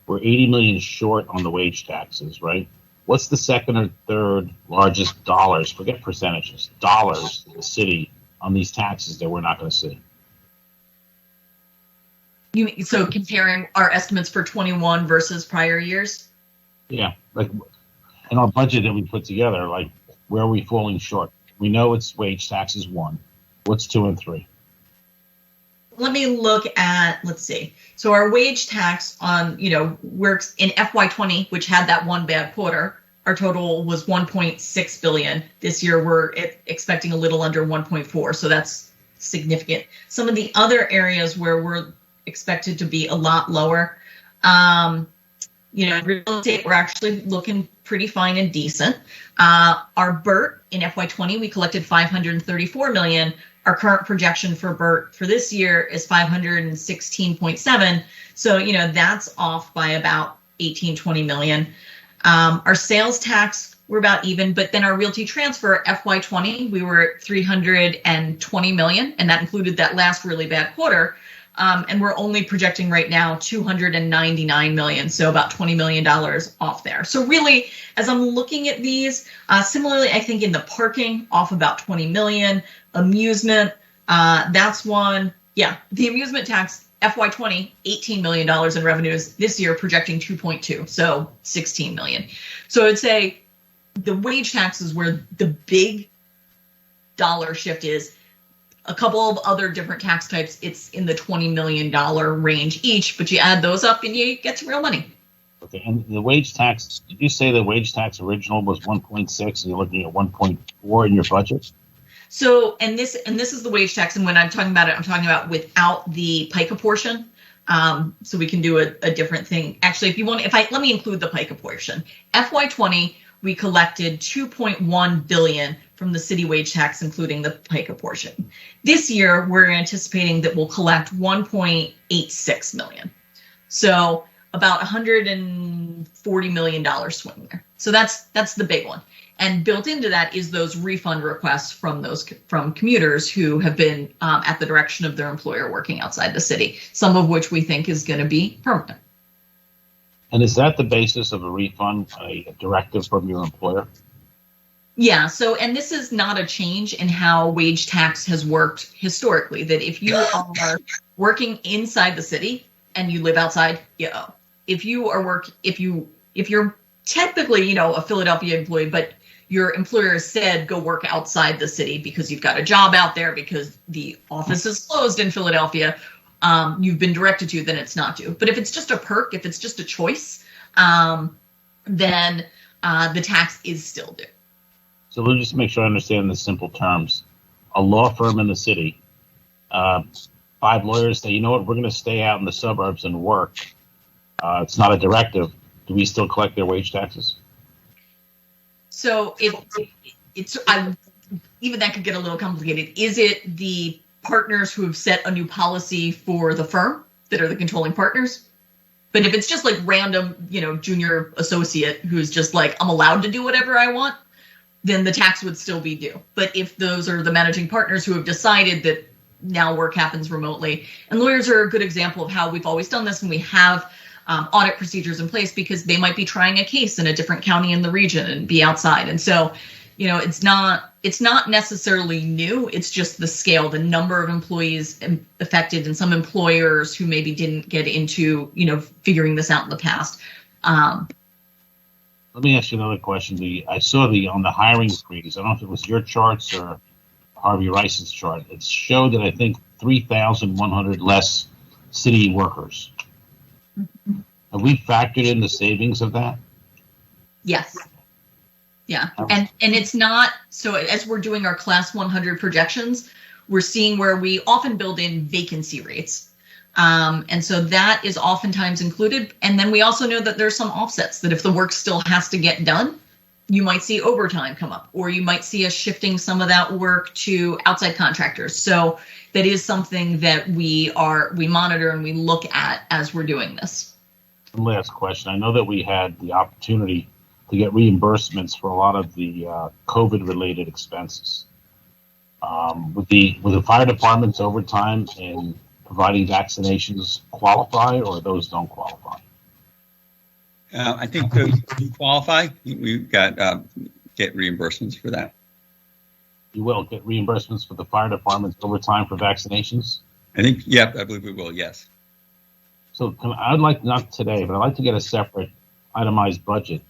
we're 80 million short on the wage taxes, right? What's the second or third largest dollars, forget percentages, dollars in the city on these taxes that we're not going to see? So comparing our estimates for 21 versus prior years? Yeah, like in our budget that we put together, like where are we falling short? We know it's wage taxes 1. What's 2 and 3? Let me look at, let's see. So our wage tax on, works in FY20, which had that one bad quarter. Our total was 1.6 billion. This year we're expecting a little under 1.4, so that's significant. Some of the other areas where we're expected to be a lot lower, real estate, we're actually looking pretty fine and decent. Our BERT in FY20, we collected 534 million. Our current projection for BERT for this year is 516.7. So, that's off by about 20 million. Our sales tax, we're about even, but then our realty transfer FY20, we were at 320 million, and that included that last really bad quarter. And we're only projecting right now 299 million, so about $20 million off there. So really, as I'm looking at these, similarly, I think in the parking, off about 20 million, amusement, that's one. Yeah, the amusement tax, FY20, $18 million in revenues. This year, projecting 2.2, so 16 million. So I'd say the wage tax is where the big dollar shift is. A couple of other different tax types, it's in the $20 million range each, but you add those up and you get some real money. Okay, and the wage tax, did you say the wage tax original was 1.6 and you're looking at 1.4 in your budget? So, and this is the wage tax, and when I'm talking about it, I'm talking about without the PICA portion. So we can do a different thing. Actually, let me include the PICA portion. FY20, we collected 2.1 billion from the city wage tax, including the PICA portion. This year, we're anticipating that we'll collect 1.86 million. So about $140 million swing there. So that's the big one. And built into that is those refund requests from commuters who have been at the direction of their employer working outside the city, some of which we think is going to be permanent. And is that the basis of a refund, a directive from your employer? Yeah. So, and this is not a change in how wage tax has worked historically, that if you are working inside the city and you live outside, you owe. If you're typically, a Philadelphia employee, but your employer said go work outside the city because you've got a job out there because the office is closed in Philadelphia, you've been directed to, then it's not due. But if it's just a perk, if it's just a choice, then the tax is still due. So let me just make sure I understand the simple terms. A law firm in the city, 5 lawyers say, you know what, we're going to stay out in the suburbs and work. It's not a directive. Do we still collect their wage taxes? So even that could get a little complicated. Is it the partners who have set a new policy for the firm that are the controlling partners? But if it's just like random, junior associate who's just like, I'm allowed to do whatever I want, then the tax would still be due. But if those are the managing partners who have decided that now work happens remotely, and lawyers are a good example of how we've always done this, and we have audit procedures in place because they might be trying a case in a different county in the region and be outside. And so, it's not necessarily new. It's just the scale, the number of employees affected, and some employers who maybe didn't get into, figuring this out in the past. Let me ask you another question. I saw on the hiring freeze, I don't know if it was your charts or Harvey Rice's chart. It showed that I think 3,100 less city workers. Mm-hmm. Have we factored in the savings of that? Yes. Yeah. And it's not, so as we're doing our class 100 projections, we're seeing where we often build in vacancy rates. And so that is oftentimes included. And then we also know that there's some offsets, that if the work still has to get done, you might see overtime come up, or you might see us shifting some of that work to outside contractors. So that is something that we monitor and we look at as we're doing this. Last question. I know that we had the opportunity to get reimbursements for a lot of the COVID-related expenses. With the fire department's overtime in providing vaccinations qualify, or those don't qualify? I think those do qualify. We've got get reimbursements for that. You will get reimbursements for the fire department's overtime for vaccinations? I think, I believe we will, yes. So I'd like, not today, but I'd like to get a separate itemized budget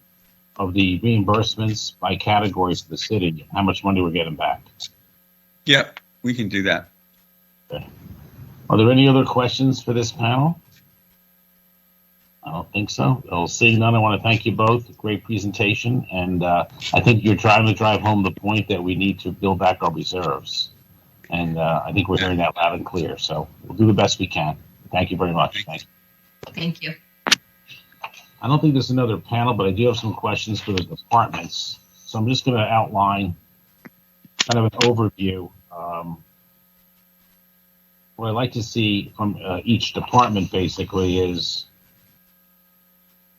of the reimbursements by categories for the city, how much money we're getting back. Yep, we can do that. Okay. Are there any other questions for this panel? I don't think so. Well, seeing none, I want to thank you both. Great presentation. And I think you're trying to drive home the point that we need to build back our reserves. And I think we're hearing that loud and clear. So we'll do the best we can. Thank you very much. Thank you. Thank you. I don't think there's another panel, but I do have some questions for the departments. So I'm just going to outline kind of an overview. What I'd like to see from each department basically is,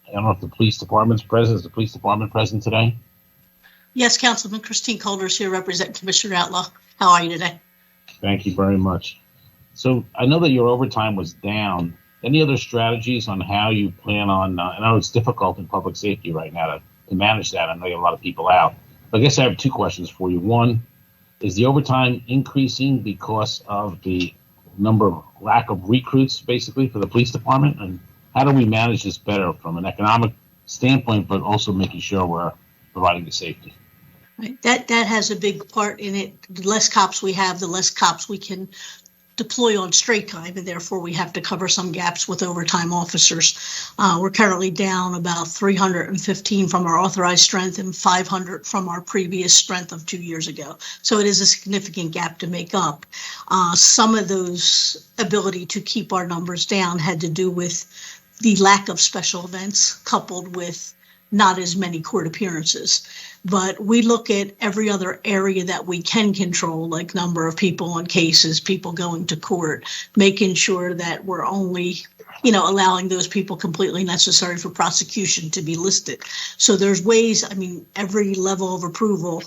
I don't know if the police department's present. Is the police department present today? Yes, Councilman Christine Calder's here representing Commissioner Outlaw. How are you today? Thank you very much. So I know that your overtime was down. Any other strategies on how you plan on, I know it's difficult in public safety right now to manage that. I know you have a lot of people out. But I guess I have two questions for you. One, is the overtime increasing because of the lack of recruits basically for the police department? And how do we manage this better from an economic standpoint, but also making sure we're providing the safety? Right. That has a big part in it. The less cops we have, the less cops we can deploy on straight time, and therefore we have to cover some gaps with overtime officers. We're currently down about 315 from our authorized strength and 500 from our previous strength of 2 years ago. So it is a significant gap to make up. Some of those ability to keep our numbers down had to do with the lack of special events coupled with not as many court appearances. But we look at every other area that we can control, like number of people on cases, people going to court, making sure that we're only, allowing those people completely necessary for prosecution to be listed. So there's ways, every level of approval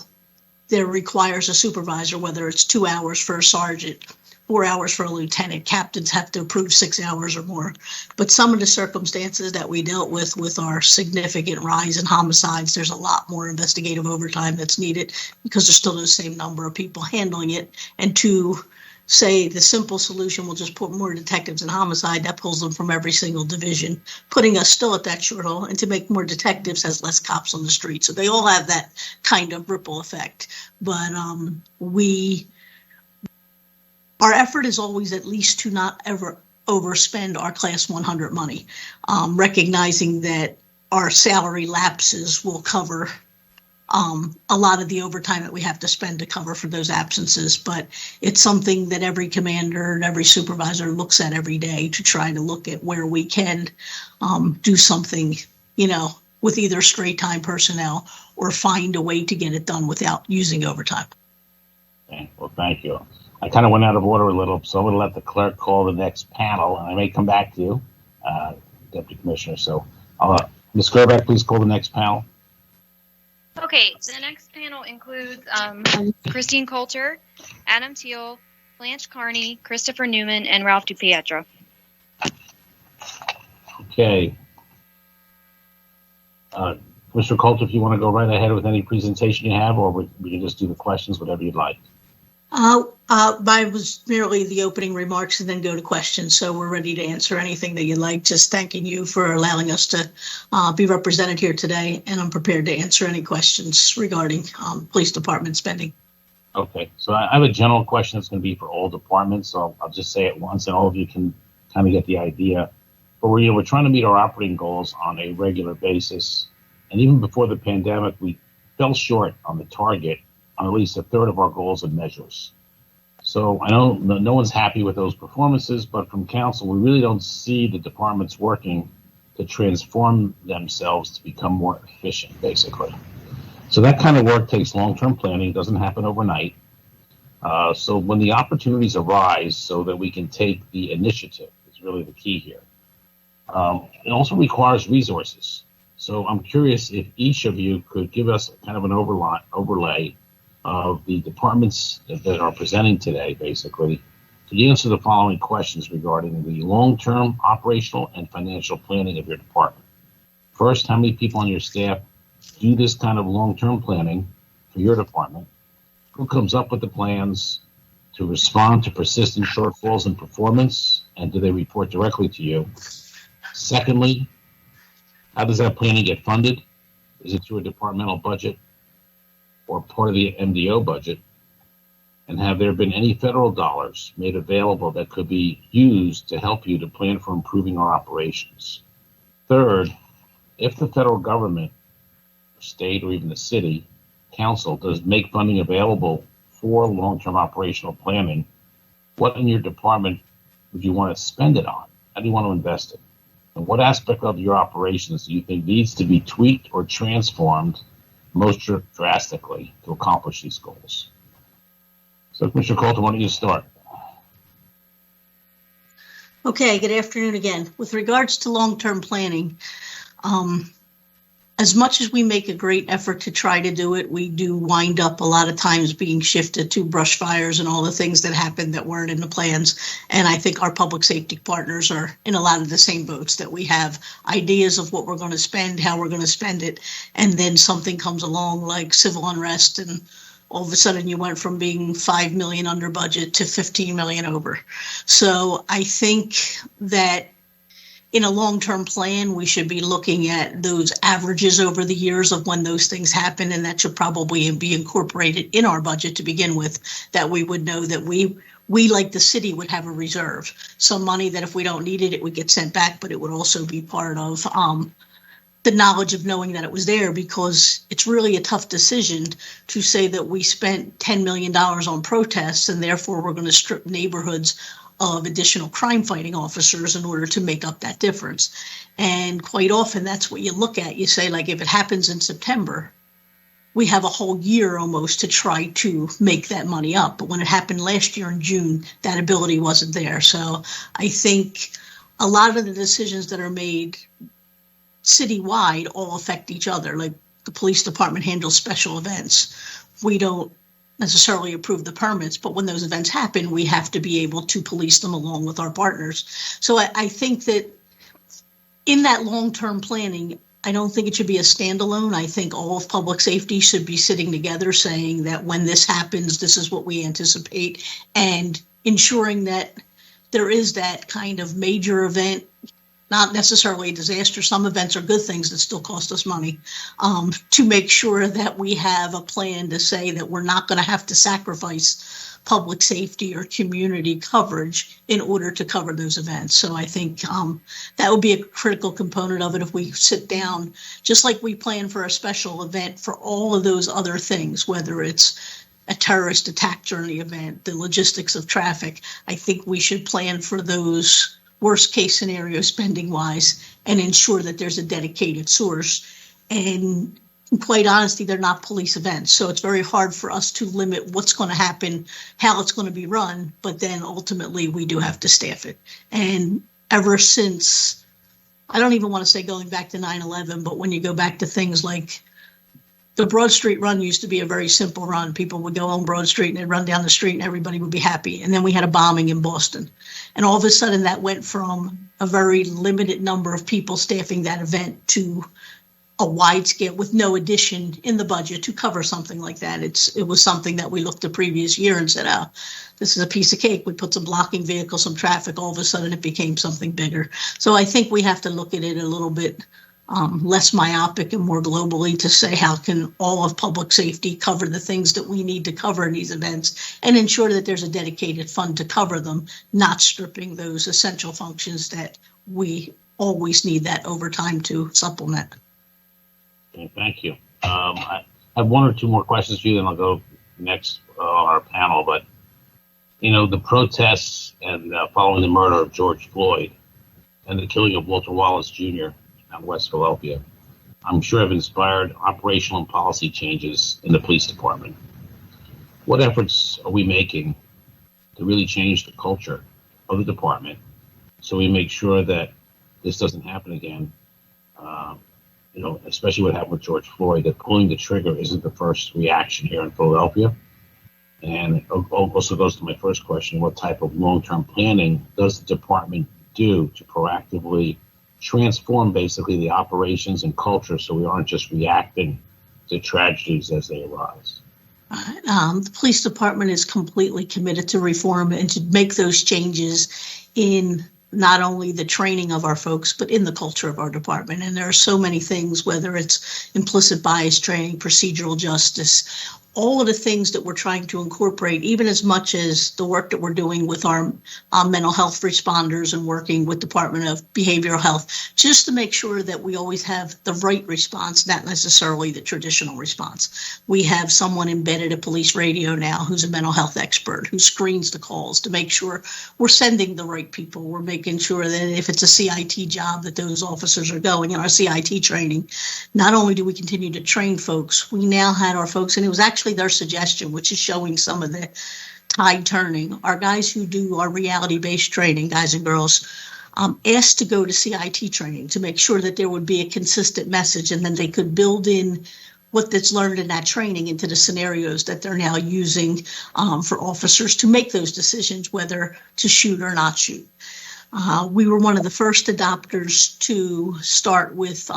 there requires a supervisor, whether it's 2 hours for a sergeant, 4 hours for a lieutenant. Captains have to approve 6 hours or more. But some of the circumstances that we dealt with our significant rise in homicides, there's a lot more investigative overtime that's needed because there's still the same number of people handling it. And to say the simple solution, we'll just put more detectives in homicide, that pulls them from every single division, putting us still at that shortfall. And to make more detectives has less cops on the street. So they all have that kind of ripple effect. But our effort is always at least to not ever overspend our class 100 money, recognizing that our salary lapses will cover a lot of the overtime that we have to spend to cover for those absences. But it's something that every commander and every supervisor looks at every day to try to look at where we can do something, with either straight time personnel or find a way to get it done without using overtime. Okay. Well, thank you. I kind of went out of order a little, so I'm going to let the clerk call the next panel, and I may come back to you, Deputy Commissioner. So, Ms. Gerbeck, please call the next panel. Okay, the next panel includes Christine Coulter, Adam Teal, Blanche Carney, Christopher Newman, and Ralph DiPietro. Okay. Mr. Coulter, if you want to go right ahead with any presentation you have, or we can just do the questions, whatever you'd like. I was merely the opening remarks and then go to questions. So we're ready to answer anything that you'd like. Just thanking you for allowing us to be represented here today. And I'm prepared to answer any questions regarding police department spending. Okay. So I have a general question that's going to be for all departments. So I'll just say it once and all of you can kind of get the idea. But we're trying to meet our operating goals on a regular basis. And even before the pandemic, we fell short on the target on at least a third of our goals and measures. So I know no one's happy with those performances, but from council, we really don't see the departments working to transform themselves to become more efficient, basically. So that kind of work takes long-term planning. It doesn't happen overnight. So when the opportunities arise so that we can take the initiative is really the key here. It also requires resources. So I'm curious if each of you could give us kind of an overlay of the departments that are presenting today, basically, to answer the following questions regarding the long-term operational and financial planning of your department. First, how many people on your staff do this kind of long-term planning for your department? Who comes up with the plans to respond to persistent shortfalls in performance, and do they report directly to you? Secondly, how does that planning get funded? Is it through a departmental budget or part of the MDO budget? And have there been any federal dollars made available that could be used to help you to plan for improving our operations? Third, if the federal government, state, or even the city council does make funding available for long-term operational planning, what in your department would you want to spend it on? How do you want to invest it? And what aspect of your operations do you think needs to be tweaked or transformed most drastically to accomplish these goals? So, Commissioner Coulter, why don't you start? Okay, good afternoon again. With regards to long-term planning, as much as we make a great effort to try to do it, we do wind up a lot of times being shifted to brush fires and all the things that happened that weren't in the plans. And I think our public safety partners are in a lot of the same boats, that we have ideas of what we're going to spend, how we're going to spend it, and then something comes along like civil unrest, and all of a sudden you went from being 5 million under budget to 15 million over. So I think that in a long-term plan, we should be looking at those averages over the years of when those things happen, and that should probably be incorporated in our budget to begin with, that we would know that we like the city would have a reserve, some money that if we don't need it, it would get sent back, but it would also be part of the knowledge of knowing that it was there, because it's really a tough decision to say that we spent $10 million on protests and therefore we're going to strip neighborhoods of additional crime fighting officers in order to make up that difference. And quite often that's what you look at. You say, like, if it happens in September, we have a whole year almost to try to make that money up. But when it happened last year in June, that ability wasn't there. So I think a lot of the decisions that are made citywide all affect each other. Like the police department handles special events. We don't necessarily approve the permits, but when those events happen, we have to be able to police them along with our partners. So I think that in that long-term planning, I don't think it should be a standalone. I think all of public safety should be sitting together saying that when this happens, this is what we anticipate, and ensuring that there is that kind of major event, not necessarily a disaster. Some events are good things that still cost us money, to make sure that we have a plan to say that we're not going to have to sacrifice public safety or community coverage in order to cover those events. So I think that would be a critical component of it, if we sit down, just like we plan for a special event for all of those other things, whether it's a terrorist attack during the event, the logistics of traffic. I think we should plan for those worst case scenario spending wise and ensure that there's a dedicated source. And quite honestly, they're not police events. So it's very hard for us to limit what's going to happen, how it's going to be run, but then ultimately we do have to staff it. And ever since, I don't even want to say going back to 9/11, but when you go back to things like the Broad Street run used to be a very simple run. People would go on Broad Street and they'd run down the street and everybody would be happy. And then we had a bombing in Boston. And all of a sudden that went from a very limited number of people staffing that event to a wide scale with no addition in the budget to cover something like that. It was something that we looked the previous year and said, oh, this is a piece of cake. We put some blocking vehicles, some traffic. All of a sudden it became something bigger. So I think we have to look at it a little bit less myopic and more globally to say how can all of public safety cover the things that we need to cover in these events and ensure that there's a dedicated fund to cover them, not stripping those essential functions that we always need that overtime to supplement. Okay, thank you. I have one or two more questions for you, then I'll go next on our panel. But, you know, the protests and following the murder of George Floyd and the killing of Walter Wallace Jr. in West Philadelphia, I'm sure have inspired operational and policy changes in the police department. What efforts are we making to really change the culture of the department so we make sure that this doesn't happen again? You know, especially what happened with George Floyd, that pulling the trigger isn't the first reaction here in Philadelphia. And it also goes to my first question, what type of long-term planning does the department do to proactively transform basically the operations and culture so we aren't just reacting to tragedies as they arise? The police department is completely committed to reform and to make those changes in not only the training of our folks, but in the culture of our department. And there are so many things, whether it's implicit bias training, procedural justice, all of the things that we're trying to incorporate, even as much as the work that we're doing with our mental health responders and working with Department of Behavioral Health, just to make sure that we always have the right response, not necessarily the traditional response. We have someone embedded at police radio now who's a mental health expert who screens the calls to make sure we're sending the right people. We're making sure that if it's a CIT job that those officers are going in our CIT training. Not only do we continue to train folks, we now had our folks, and it was actually their suggestion, which is showing some of the tide turning. Our guys who do our reality-based training, guys and girls, asked to go to CIT training to make sure that there would be a consistent message, and then they could build in what that's learned in that training into the scenarios that they're now using for officers to make those decisions, whether to shoot or not shoot. We were one of the first adopters to start with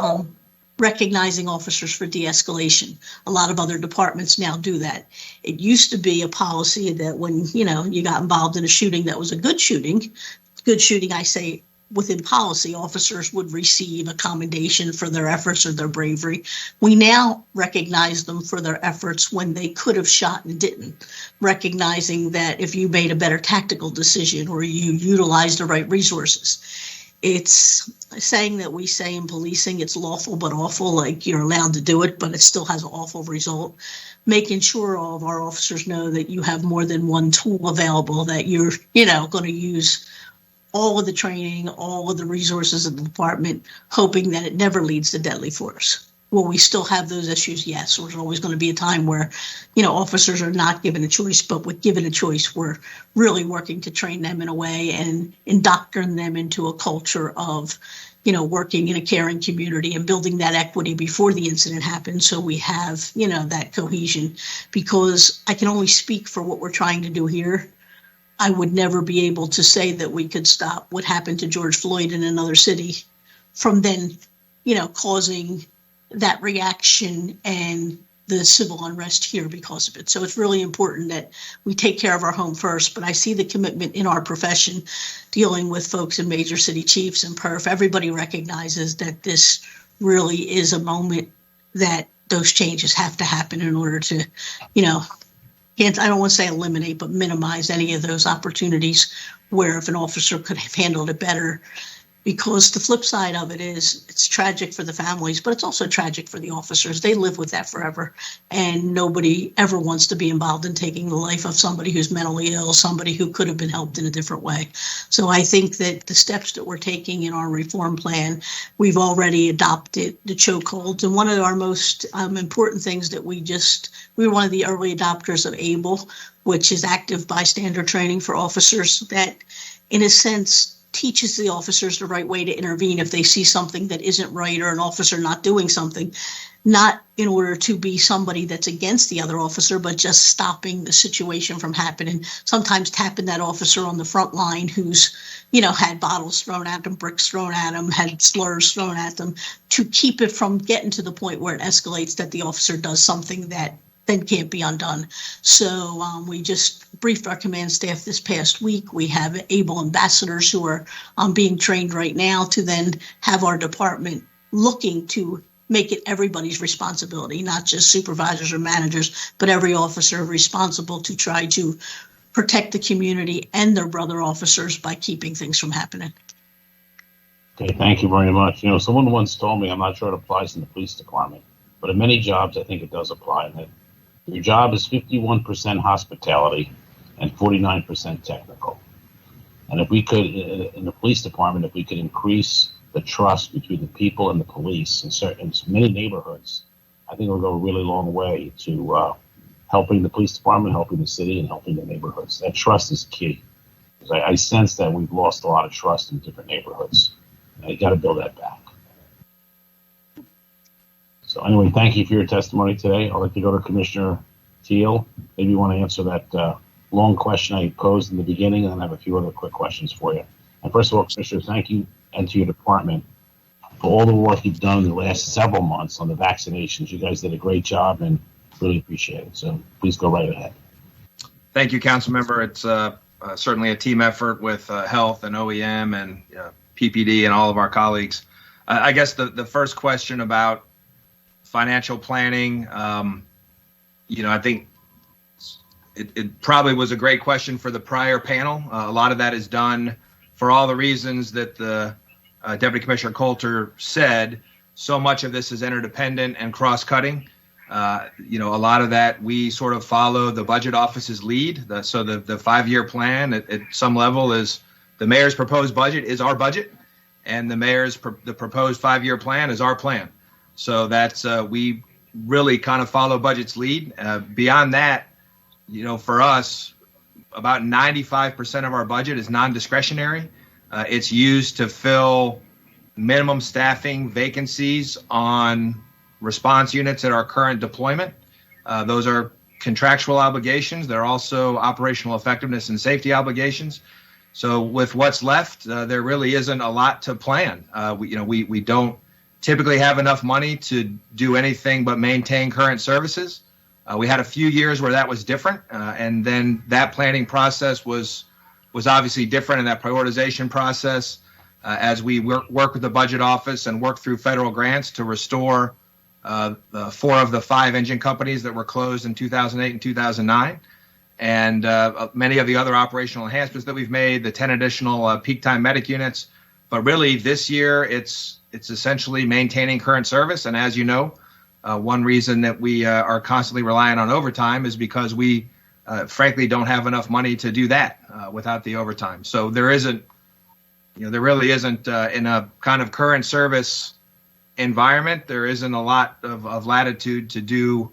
recognizing officers for de-escalation. A lot of other departments now do that. It used to be a policy that when, you got involved in a shooting that was a good shooting, I say within policy, officers would receive a commendation for their efforts or their bravery. We now recognize them for their efforts when they could have shot and didn't, recognizing that if you made a better tactical decision or you utilized the right resources. It's saying that we say in policing it's lawful but awful, like you're allowed to do it, but it still has an awful result. Making sure all of our officers know that you have more than one tool available, that you're, going to use all of the training, all of the resources of the department, hoping that it never leads to deadly force. Will we still have those issues? Yes. There's always going to be a time where, officers are not given a choice, but with given a choice, we're really working to train them in a way and indoctrinate them into a culture of, working in a caring community and building that equity before the incident happens. So we have, that cohesion, because I can only speak for what we're trying to do here. I would never be able to say that we could stop what happened to George Floyd in another city from then, causing that reaction and the civil unrest here because of it. So it's really important that we take care of our home first. But I see the commitment in our profession dealing with folks in major city chiefs and perf. Everybody recognizes that this really is a moment that those changes have to happen in order to, I don't want to say eliminate, but minimize any of those opportunities where if an officer could have handled it better. Because the flip side of it is it's tragic for the families, but it's also tragic for the officers. They live with that forever. And nobody ever wants to be involved in taking the life of somebody who's mentally ill, somebody who could have been helped in a different way. So I think that the steps that we're taking in our reform plan, we've already adopted the chokeholds. And one of our most important things that we were one of the early adopters of ABLE, which is active bystander training for officers that, in a sense, teaches the officers the right way to intervene if they see something that isn't right or an officer not doing something, not in order to be somebody that's against the other officer, but just stopping the situation from happening. Sometimes tapping that officer on the front line who's, had bottles thrown at them, bricks thrown at them, had slurs thrown at them, to keep it from getting to the point where it escalates that the officer does something that then can't be undone. So we just briefed our command staff this past week. We have ABLE ambassadors who are being trained right now to then have our department looking to make it everybody's responsibility, not just supervisors or managers, but every officer responsible to try to protect the community and their brother officers by keeping things from happening. Okay, thank you very much. Someone once told me, I'm not sure it applies in the police department, but in many jobs, I think it does apply. That your job is 51% hospitality and 49% technical. And if we could, in the police department, if we could increase the trust between the people and the police in many neighborhoods, I think it'll go a really long way to helping the police department, helping the city, and helping the neighborhoods. That trust is key. Because I sense that we've lost a lot of trust in different neighborhoods. And you got to build that back. So anyway, thank you for your testimony today. I'd like to go to Commissioner Teal. Maybe you want to answer that long question I posed in the beginning, and then I have a few other quick questions for you. And first of all, Commissioner, thank you and to your department for all the work you've done in the last several months on the vaccinations. You guys did a great job and really appreciate it. So please go right ahead. Thank you, Council Member. It's certainly a team effort with health and OEM and PPD and all of our colleagues. I guess the first question about financial planning, I think it probably was a great question for the prior panel. A lot of that is done for all the reasons that the Deputy Commissioner Coulter said. So much of this is interdependent and cross-cutting. A lot of that we sort of follow the budget office's lead. So the 5-year plan at some level is the mayor's proposed budget is our budget, and the proposed 5-year plan is our plan. So that's we really kind of follow budget's lead. Beyond that, for us, about 95% of our budget is non-discretionary. It's used to fill minimum staffing vacancies on response units at our current deployment. Those are contractual obligations. They're also operational effectiveness and safety obligations. So with what's left, there really isn't a lot to plan. We don't typically have enough money to do anything but maintain current services. We had a few years where that was different, and then that planning process was obviously different in that prioritization process as we work with the budget office and work through federal grants to restore 4 of the 5 engine companies that were closed in 2008 and 2009, and many of the other operational enhancements that we've made, the 10 additional peak time medic units. But really, this year, it's essentially maintaining current service. And as you know, one reason that we are constantly relying on overtime is because we, frankly, don't have enough money to do that without the overtime. So there really isn't in a kind of current service environment, there isn't a lot of latitude to do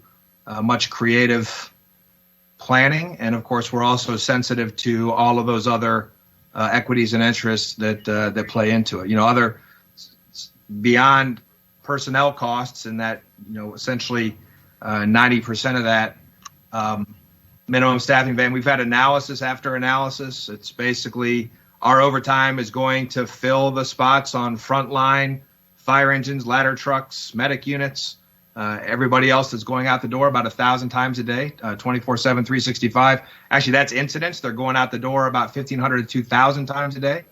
much creative planning. And of course, we're also sensitive to all of those other equities and interests that play into it. Other beyond personnel costs, and that essentially 90% of that minimum staffing ban. We've had analysis after analysis. It's basically our overtime is going to fill the spots on frontline fire engines, ladder trucks, medic units. Everybody else is going out the door about 1,000 times a day, 24/7, 365. Actually, that's incidents. They're going out the door about 1,500 to 2,000 times a day.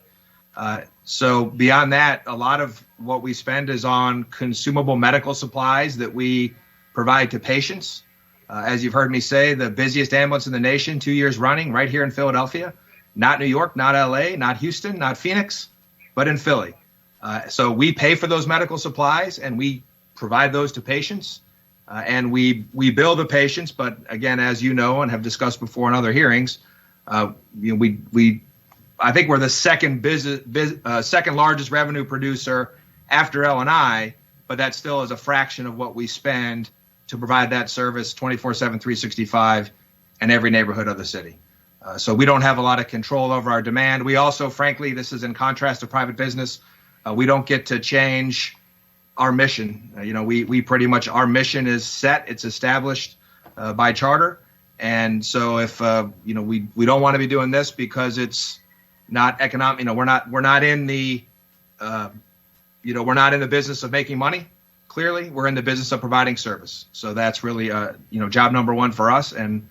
So beyond that, a lot of what we spend is on consumable medical supplies that we provide to patients. As you've heard me say, the busiest ambulance in the nation, 2 years running, right here in Philadelphia. Not New York, not LA, not Houston, not Phoenix, but in Philly. So we pay for those medical supplies and we provide those to patients, and we bill the patients. But again, as you know and have discussed before in other hearings, I think we're the second largest revenue producer after L&I, but that still is a fraction of what we spend to provide that service 24/7, 365 in every neighborhood of the city. So we don't have a lot of control over our demand. We also, frankly, this is in contrast to private business. We don't get to change our mission. We pretty much, our mission is set. It's established by charter. And so if, we don't want to be doing this because it's not economic, we're not in the, we're not in the business of making money. Clearly, we're in the business of providing service. So that's really, job number one for us. And,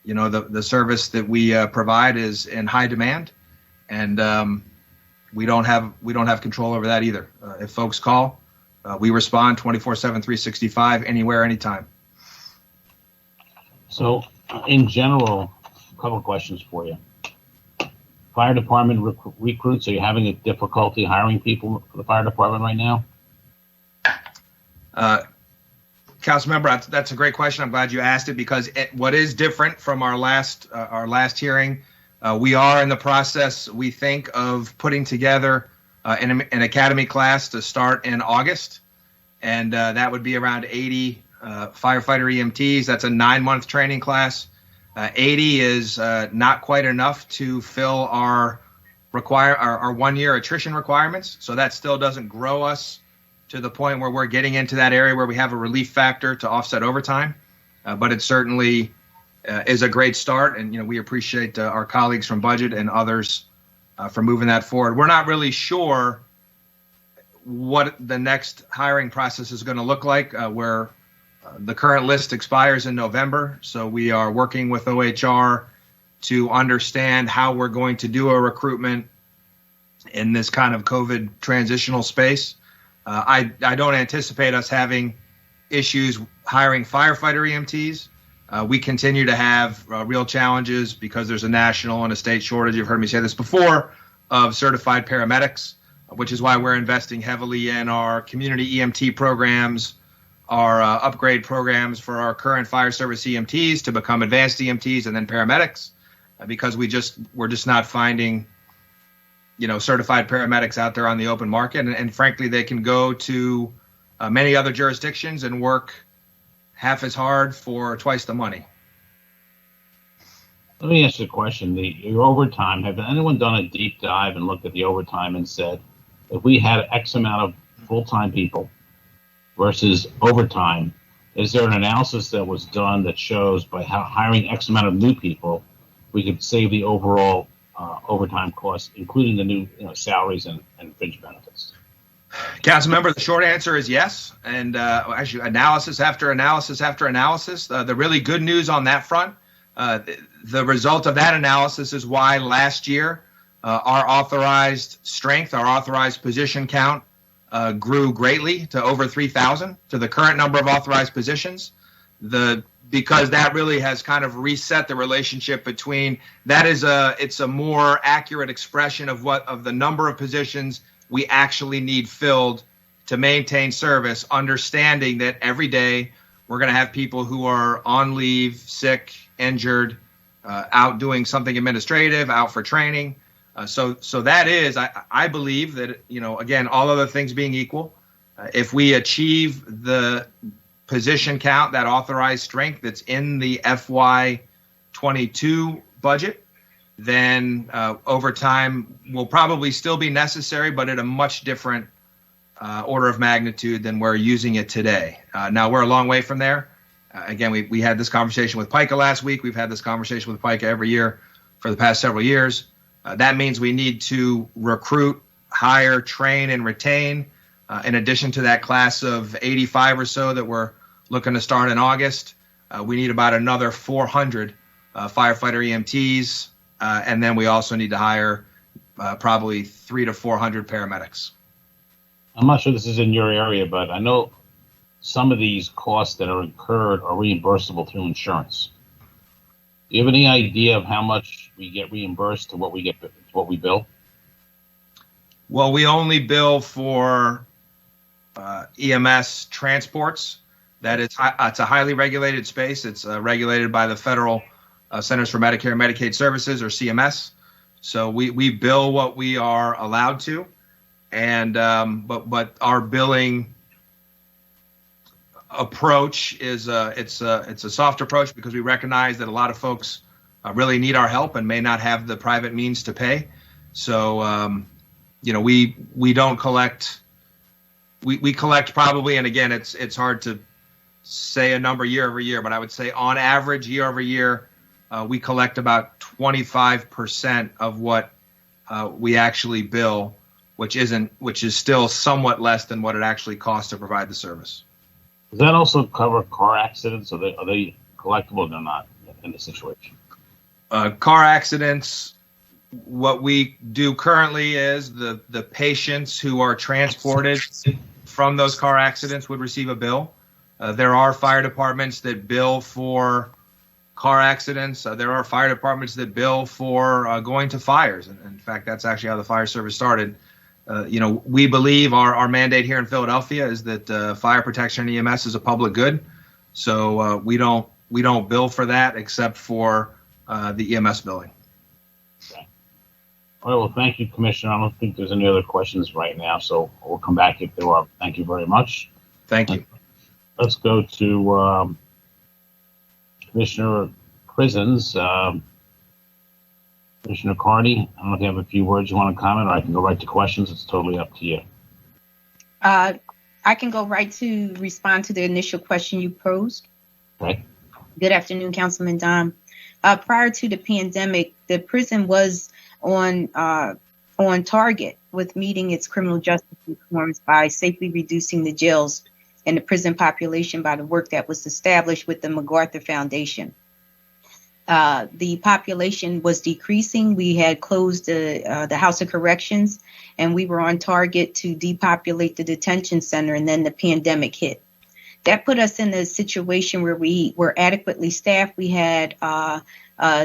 the service that we provide is in high demand, and we don't have control over that either. If folks call, we respond 24/7, 365, anywhere, anytime. So, in general, a couple of questions for you. Fire department recruits, are you having a difficulty hiring people for the fire department right now? Councilmember, that's a great question. I'm glad you asked it, because what is different from our last hearing, we are in the process, we think, of putting together an academy class to start in August, and that would be around 80 firefighter EMTs. That's a 9-month training class. 80 is not quite enough to fill our 1-year attrition requirements, so that still doesn't grow us to the point where we're getting into that area where we have a relief factor to offset overtime. But it certainly is a great start. And, we appreciate our colleagues from budget and others for moving that forward. We're not really sure what the next hiring process is going to look like, where the current list expires in November. So we are working with OHR to understand how we're going to do a recruitment in this kind of COVID transitional space. I don't anticipate us having issues hiring firefighter EMTs. We continue to have real challenges because there's a national and a state shortage. You've heard me say this before, of certified paramedics, which is why we're investing heavily in our community EMT programs, our upgrade programs for our current fire service EMTs to become advanced EMTs and then paramedics, because we're just not finding, certified paramedics out there on the open market. And frankly, they can go to many other jurisdictions and work half as hard for twice the money. Let me ask you a question. Your overtime, have anyone done a deep dive and looked at the overtime and said, if we had X amount of full-time people versus overtime, is there an analysis that was done that shows by hiring X amount of new people, we could save the overall overtime costs, including the new salaries and fringe benefits? Council member, the short answer is yes. And actually, analysis after analysis after analysis. The really good news on that front, the result of that analysis is why last year our authorized strength, our authorized position count grew greatly to over 3,000 to the current number of authorized positions. Because that really has kind of reset the relationship between that it's a more accurate expression of the number of positions we actually need filled to maintain service, understanding that every day we're going to have people who are on leave, sick, injured, out doing something administrative, out for training. So that is, I believe that, again, all other things being equal, if we achieve the position count, that authorized strength that's in the FY22 budget, then overtime will probably still be necessary, but at a much different order of magnitude than we're using it today. Now, we're a long way from there. Again, we had this conversation with PICA last week. We've had this conversation with PICA every year for the past several years. That means we need to recruit, hire, train, and retain. In addition to that class of 85 or so that we're looking to start in August, we need about another 400 firefighter EMTs, and then we also need to hire probably 300 to 400 paramedics. I'm not sure this is in your area, but I know some of these costs that are incurred are reimbursable through insurance. Do you have any idea of how much we get reimbursed to what we bill? Well, we only bill for EMS transports. That is, it's a highly regulated space. It's regulated by the Federal Centers for Medicare and Medicaid Services, or CMS. So we bill what we are allowed to, and but our billing approach is it's a soft approach because we recognize that a lot of folks really need our help and may not have the private means to pay. So we don't collect. We collect probably, and again, it's hard to say a number year over year, but I would say on average year over year, we collect about 25% of what we actually bill, which is still somewhat less than what it actually costs to provide the service. Does that also cover car accidents? Are they collectible or they're not in this situation? Car accidents, what we do currently is the patients who are transported from those car accidents would receive a bill. There are fire departments that bill for car accidents. There are fire departments that bill for going to fires. And in fact, that's actually how the fire service started. We believe our mandate here in Philadelphia is that fire protection and EMS is a public good. So we don't bill for that except for the EMS billing. Okay. All right. Well, thank you, Commissioner. I don't think there's any other questions right now, so we'll come back if there are. Thank you very much. Thank you. Let's go to Commissioner of Prisons. Commissioner Carney, I don't know if you have a few words you want to comment, or I can go right to questions. It's totally up to you. I can go right to respond to the initial question you posed. Okay. Good afternoon, Councilman Dom. Prior to the pandemic, the prison was on target with meeting its criminal justice reforms by safely reducing the jails and the prison population by the work that was established with the MacArthur Foundation. the population was decreasing. We had closed the House of Corrections, and we were on target to depopulate the detention center, and then the pandemic hit. That put us in a situation where we were adequately staffed. We had a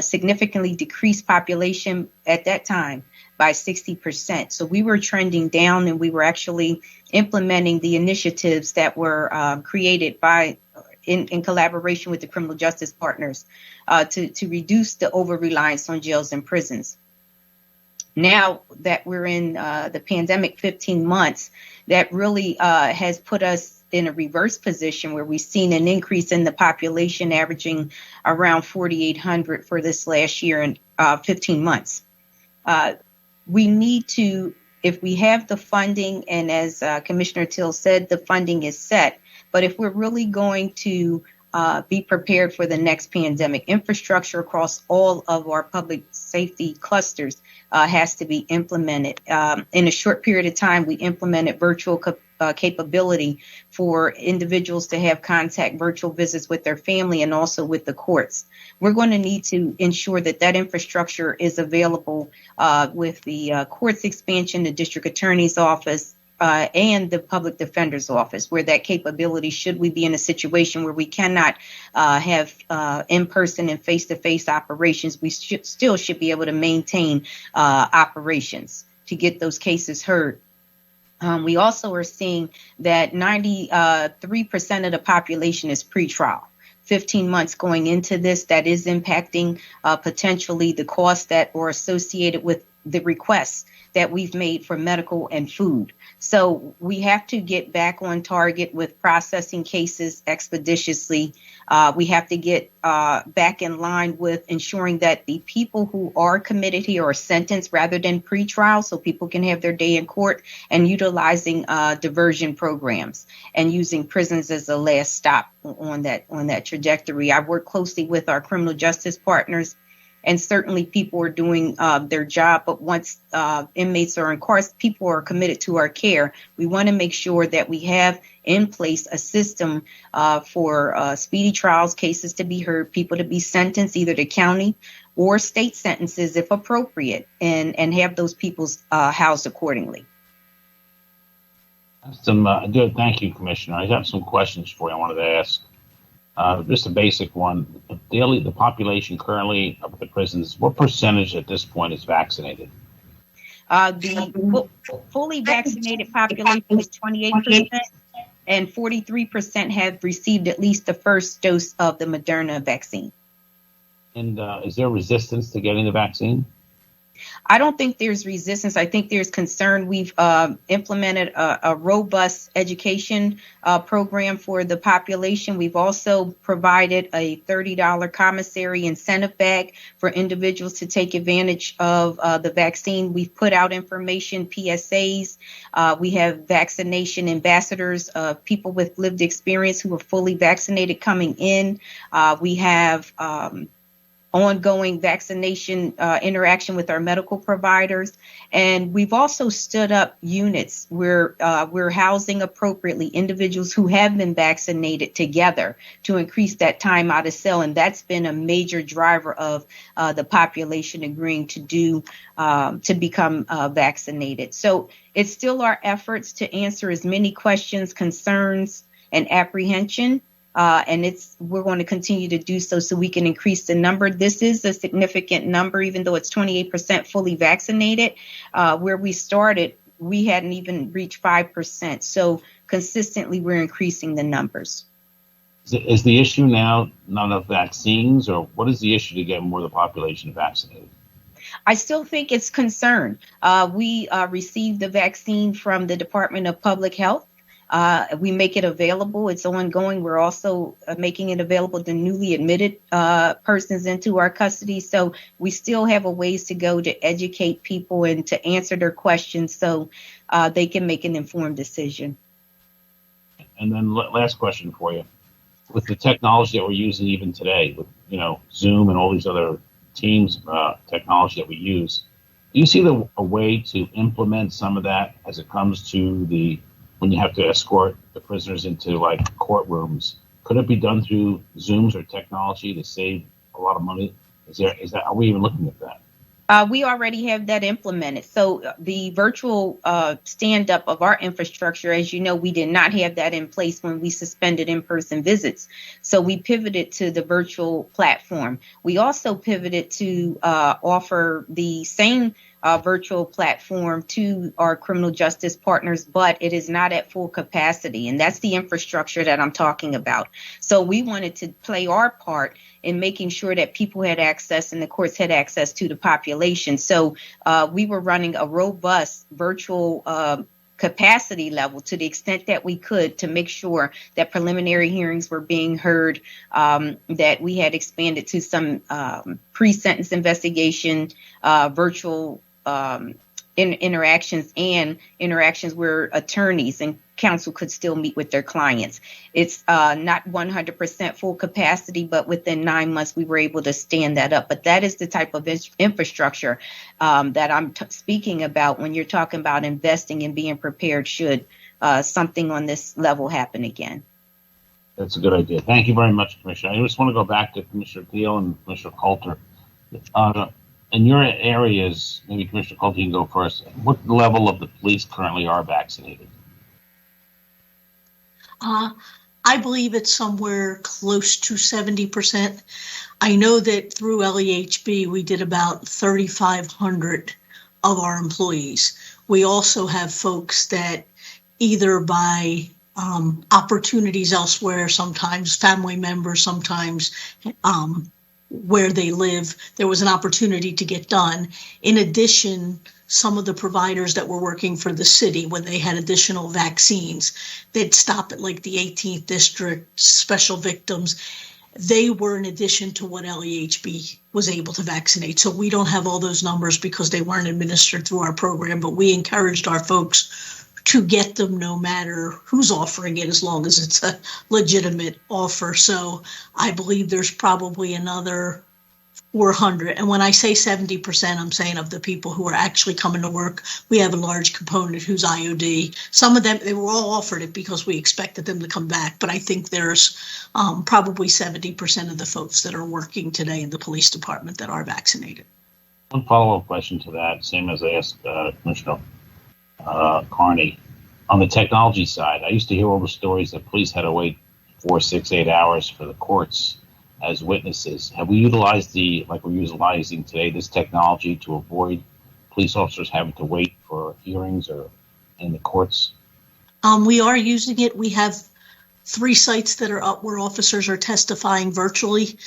significantly decreased population at that time by 60%. So we were trending down, and we were actually implementing the initiatives that were created by in collaboration with the criminal justice partners to reduce the over-reliance on jails and prisons. Now that we're in the pandemic 15 months, that really has put us in a reverse position where we've seen an increase in the population averaging around 4,800 for this last year in 15 months. We need to, if we have the funding, and as Commissioner Till said, the funding is set, but if we're really going to be prepared for the next pandemic, infrastructure across all of our public safety clusters has to be implemented. In a short period of time, we implemented virtual capability for individuals to have contact virtual visits with their family and also with the courts. We're going to need to ensure that that infrastructure is available with the courts expansion, the district attorney's office, and the public defender's office, where that capability, should we be in a situation where we cannot have in-person and face-to-face operations, we still should be able to maintain operations to get those cases heard. We also are seeing that 93% of the population is pretrial. 15 months going into this, that is impacting potentially the costs that are associated with the requests that we've made for medical and food. So we have to get back on target with processing cases expeditiously. We have to get back in line with ensuring that the people who are committed here are sentenced rather than pretrial, so people can have their day in court, and utilizing diversion programs and using prisons as a last stop on that trajectory. I work closely with our criminal justice partners, and certainly people are doing their job. But once inmates are incarcerated, people are committed to our care. We want to make sure that we have in place a system for speedy trials, cases to be heard, people to be sentenced either to county or state sentences if appropriate, and have those people housed accordingly. Good. Thank you, Commissioner. I have some questions for you I wanted to ask. Just a basic one. The population currently of the prisons, what percentage at this point is vaccinated? The fully vaccinated population is 28%, and 43% have received at least the first dose of the Moderna vaccine. And is there resistance to getting the vaccine? I don't think there's resistance. I think there's concern. We've implemented a robust education program for the population. We've also provided a $30 commissary incentive bag for individuals to take advantage of the vaccine. We've put out information, PSAs. We have vaccination ambassadors, people with lived experience who are fully vaccinated coming in. We have ongoing vaccination interaction with our medical providers. And we've also stood up units where we're housing appropriately individuals who have been vaccinated together to increase that time out of cell. And that's been a major driver of the population agreeing to become vaccinated. So it's still our efforts to answer as many questions, concerns, and apprehension. And we're going to continue to do so we can increase the number. This is a significant number, even though it's 28% fully vaccinated. Where we started, we hadn't even reached 5%. So consistently, we're increasing the numbers. Is the issue now not enough vaccines, or what is the issue to get more of the population vaccinated? I still think it's concern. We received the vaccine from the Department of Public Health. We make it available. It's ongoing. We're also making it available to newly admitted persons into our custody. So we still have a ways to go to educate people and to answer their questions so they can make an informed decision. And then last question for you. With the technology that we're using even today, with Zoom and all these other Teams technology that we use, do you see a way to implement some of that as it comes to when you have to escort the prisoners into courtrooms? Could it be done through Zooms or technology to save a lot of money Are we even looking at that? We already have that implemented. So the virtual stand-up of our infrastructure, as you know, we did not have that in place when we suspended in-person visits. So we pivoted to the virtual platform. We also pivoted to offer the same virtual platform to our criminal justice partners, but it is not at full capacity. And that's the infrastructure that I'm talking about. So we wanted to play our part in making sure that people had access and the courts had access to the population. So we were running a robust virtual capacity level to the extent that we could to make sure that preliminary hearings were being heard, that we had expanded to some pre-sentence investigation, virtual interactions and interactions where attorneys and counsel could still meet with their clients. It's not 100% full capacity, but within 9 months, we were able to stand that up. But that is the type of infrastructure that I'm speaking about when you're talking about investing and being prepared should something on this level happen again. That's a good idea. Thank you very much, Commissioner. I just want to go back to Commissioner Thiel and Commissioner Coulter. In your areas, maybe Commissioner Coulter, you can go first. What level of the police currently are vaccinated? I believe it's somewhere close to 70%. I know that through LEHB, we did about 3,500 of our employees. We also have folks that either by opportunities elsewhere, sometimes family members, sometimes where they live, there was an opportunity to get done. In addition, some of the providers that were working for the city, when they had additional vaccines, they'd stop at like the 18th district, special victims. They were in addition to what LEHB was able to vaccinate. So we don't have all those numbers because they weren't administered through our program, but we encouraged our folks to get them no matter who's offering it, as long as it's a legitimate offer. So I believe there's probably another 400. And when I say 70%, I'm saying of the people who are actually coming to work, we have a large component who's IOD. Some of them, they were all offered it because we expected them to come back. But I think there's probably 70% of the folks that are working today in the police department that are vaccinated. One follow-up question to that, same as I asked Commissioner Carney. On the technology side, I used to hear all the stories that police had to wait 4, 6, 8 hours for the courts as witnesses. Have we utilized like we're utilizing today, this technology to avoid police officers having to wait for hearings or in the courts? We are using it. We have 3 sites that are up where officers are testifying virtually.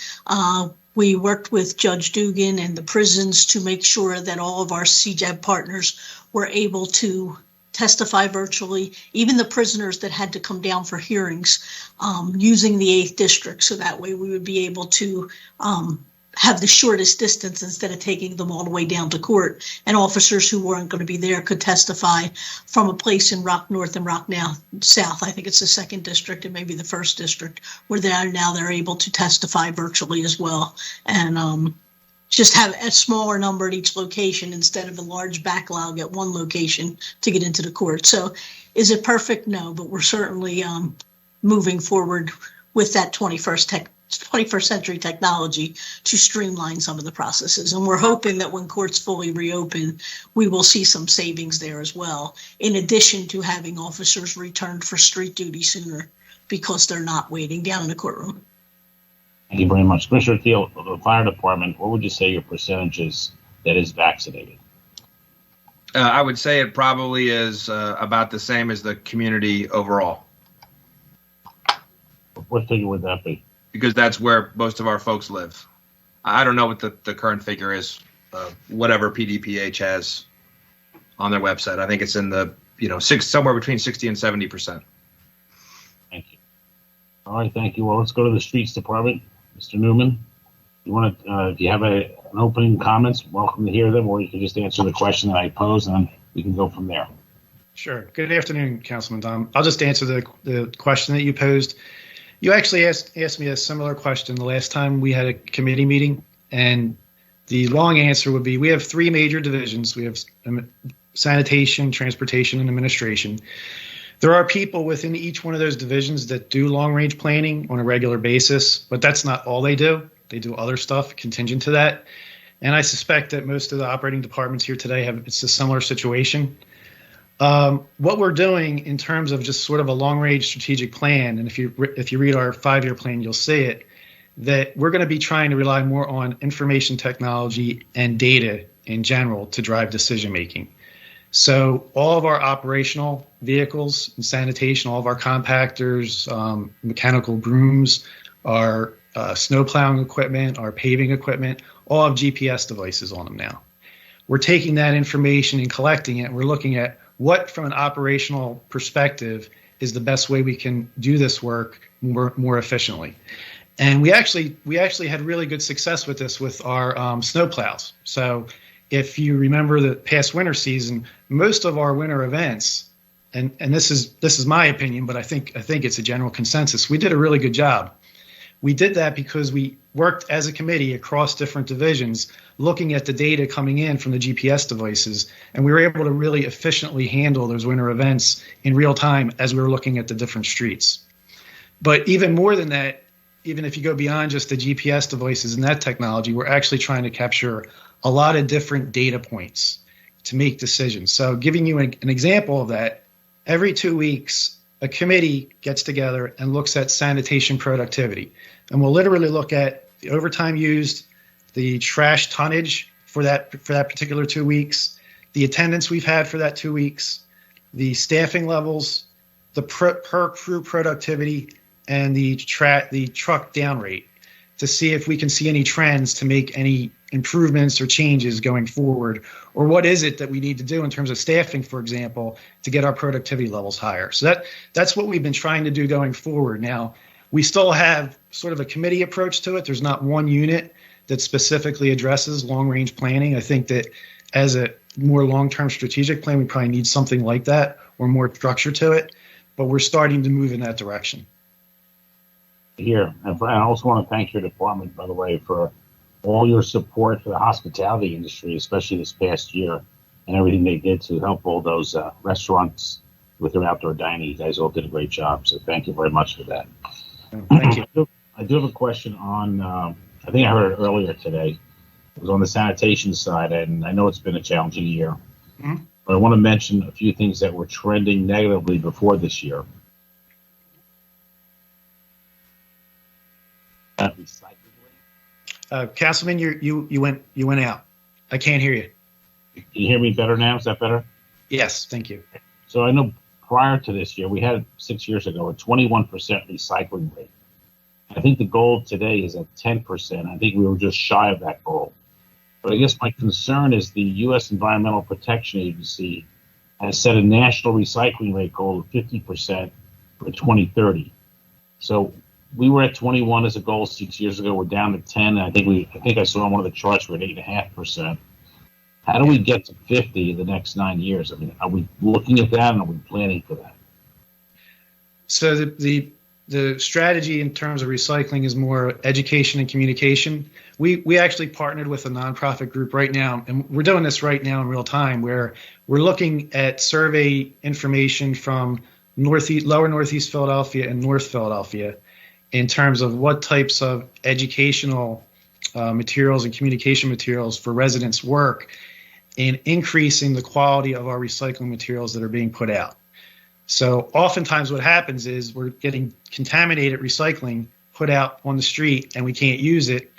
We worked with Judge Dugan and the prisons to make sure that all of our CJAB partners were able to testify virtually, even the prisoners that had to come down for hearings, using the 8th district. So that way we would be able to have the shortest distance instead of taking them all the way down to court. And officers who weren't going to be there could testify from a place in Rock North and Rock South. I think it's the 2nd district and maybe the 1st district where they're able to testify virtually as well. And just have a smaller number at each location instead of a large backlog at one location to get into the court. So is it perfect? No, but we're certainly moving forward with that 21st century technology to streamline some of the processes. And we're hoping that when courts fully reopen, we will see some savings there as well, in addition to having officers returned for street duty sooner because they're not waiting down in the courtroom. Thank you very much. Commissioner Thiel, the fire department, what would you say your percentage is that is vaccinated? I would say it probably is about the same as the community overall. What figure would that be? Because that's where most of our folks live. I don't know what the current figure is, whatever PDPH has on their website. I think it's in the, somewhere between 60 and 70%. Thank you. All right, thank you. Well, let's go to the streets department. Mr. Newman, you want to, if you have an opening comments, welcome to hear them, or you can just answer the question that I posed, and then we can go from there. Sure. Good afternoon, Councilman Dom. I'll just answer the question that you posed. You actually asked me a similar question the last time we had a committee meeting, and the long answer would be we have 3 major divisions. We have sanitation, transportation, and administration. There are people within each one of those divisions that do long-range planning on a regular basis, but that's not all they do. They do other stuff contingent to that. And I suspect that most of the operating departments here today it's a similar situation. What we're doing in terms of just sort of a long-range strategic plan, and if you read our 5-year plan, you'll see it, that we're going to be trying to rely more on information technology and data in general to drive decision making. So all of our operational vehicles and sanitation, all of our compactors, mechanical brooms, our snow plowing equipment, our paving equipment, all have GPS devices on them now. We're taking that information and collecting it, and we're looking at what, from an operational perspective, is the best way we can do this work more efficiently. And we actually had really good success with this with our snow plows. So if you remember the past winter season, most of our winter events, and this is my opinion, but I think it's a general consensus, we did a really good job. We did that because we worked as a committee across different divisions, looking at the data coming in from the GPS devices, and we were able to really efficiently handle those winter events in real time as we were looking at the different streets. But even more than that, even if you go beyond just the GPS devices and that technology, we're actually trying to capture a lot of different data points to make decisions. So giving you an example of that, every 2 weeks, a committee gets together and looks at sanitation productivity. And we'll literally look at the overtime used, the trash tonnage for that particular 2 weeks, the attendance we've had for that 2 weeks, the staffing levels, the per crew productivity, and the truck down rate to see if we can see any trends to make any improvements or changes going forward, or what is it that we need to do in terms of staffing, for example, to get our productivity levels higher. So that's what we've been trying to do going forward. Now, we still have sort of a committee approach to it. There's not one unit that specifically addresses long-range planning. I think that as a more long-term strategic plan, we probably need something like that or more structure to it, but we're starting to move in that direction. Here, and I also want to thank your department, by the way, for all your support for the hospitality industry, especially this past year, and everything they did to help all those restaurants with their outdoor dining. You guys all did a great job, so thank you very much for that. Thank you. I do have a question on, I think I heard it earlier today. It was on the sanitation side, and I know it's been a challenging year. Mm-hmm. But I want to mention a few things that were trending negatively before this year. Councilman, you went out. I can't hear you. Can you hear me better now? Is that better? Yes, thank you. So I know prior to this year, we had 6 years ago a 21% recycling rate. I think the goal today is at 10%. I think we were just shy of that goal. But I guess my concern is the U.S. Environmental Protection Agency has set a national recycling rate goal of 50% for 2030. So we were at 21 as a goal 6 years ago. We're down to 10. And I think I saw on one of the charts we're at 8.5%. How do we get to 50 in the next 9 years? I mean, are we looking at that and are we planning for that? So the strategy in terms of recycling is more education and communication. We actually partnered with a nonprofit group right now, and we're doing this right now in real time, where we're looking at survey information from lower Northeast Philadelphia and North Philadelphia in terms of what types of educational materials and communication materials for residents work in increasing the quality of our recycling materials that are being put out. So oftentimes what happens is we're getting contaminated recycling put out on the street and we can't use it.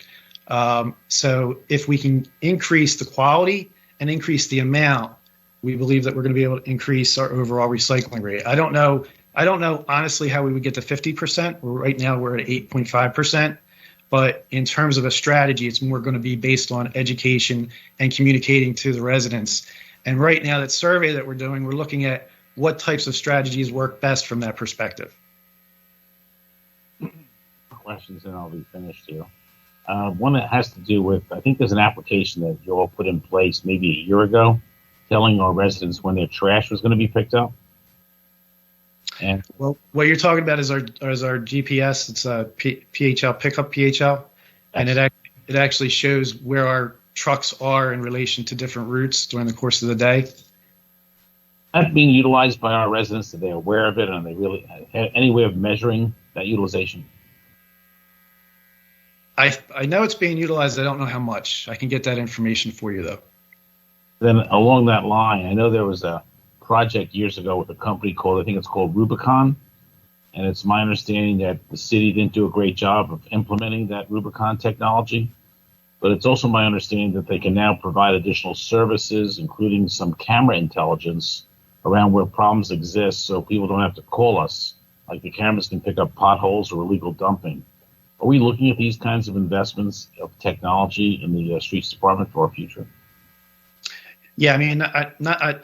So if we can increase the quality and increase the amount, we believe that we're going to be able to increase our overall recycling rate. I don't know honestly how we would get to 50%. Right now we're at 8.5%. But in terms of a strategy, it's more going to be based on education and communicating to the residents. And right now, that survey that we're doing, we're looking at what types of strategies work best from that perspective. Questions, and I'll be finished here. One that has to do with, I think there's an application that you all put in place maybe a year ago, telling our residents when their trash was going to be picked up. And well, what you're talking about is our GPS. It's a PHL pickup PHL, and it actually shows where our trucks are in relation to different routes during the course of the day. That being utilized by our residents, are they aware of it, and are they really have any way of measuring that utilization? I know it's being utilized. I don't know how much. I can get that information for you, though. Then along that line, I know there was a project years ago with a company called, I think it's called Rubicon. And it's my understanding that the city didn't do a great job of implementing that Rubicon technology. But it's also my understanding that they can now provide additional services, including some camera intelligence around where problems exist, so people don't have to call us. Like the cameras can pick up potholes or illegal dumping. Are we looking at these kinds of investments of technology in the streets department for our future? Yeah, I mean, I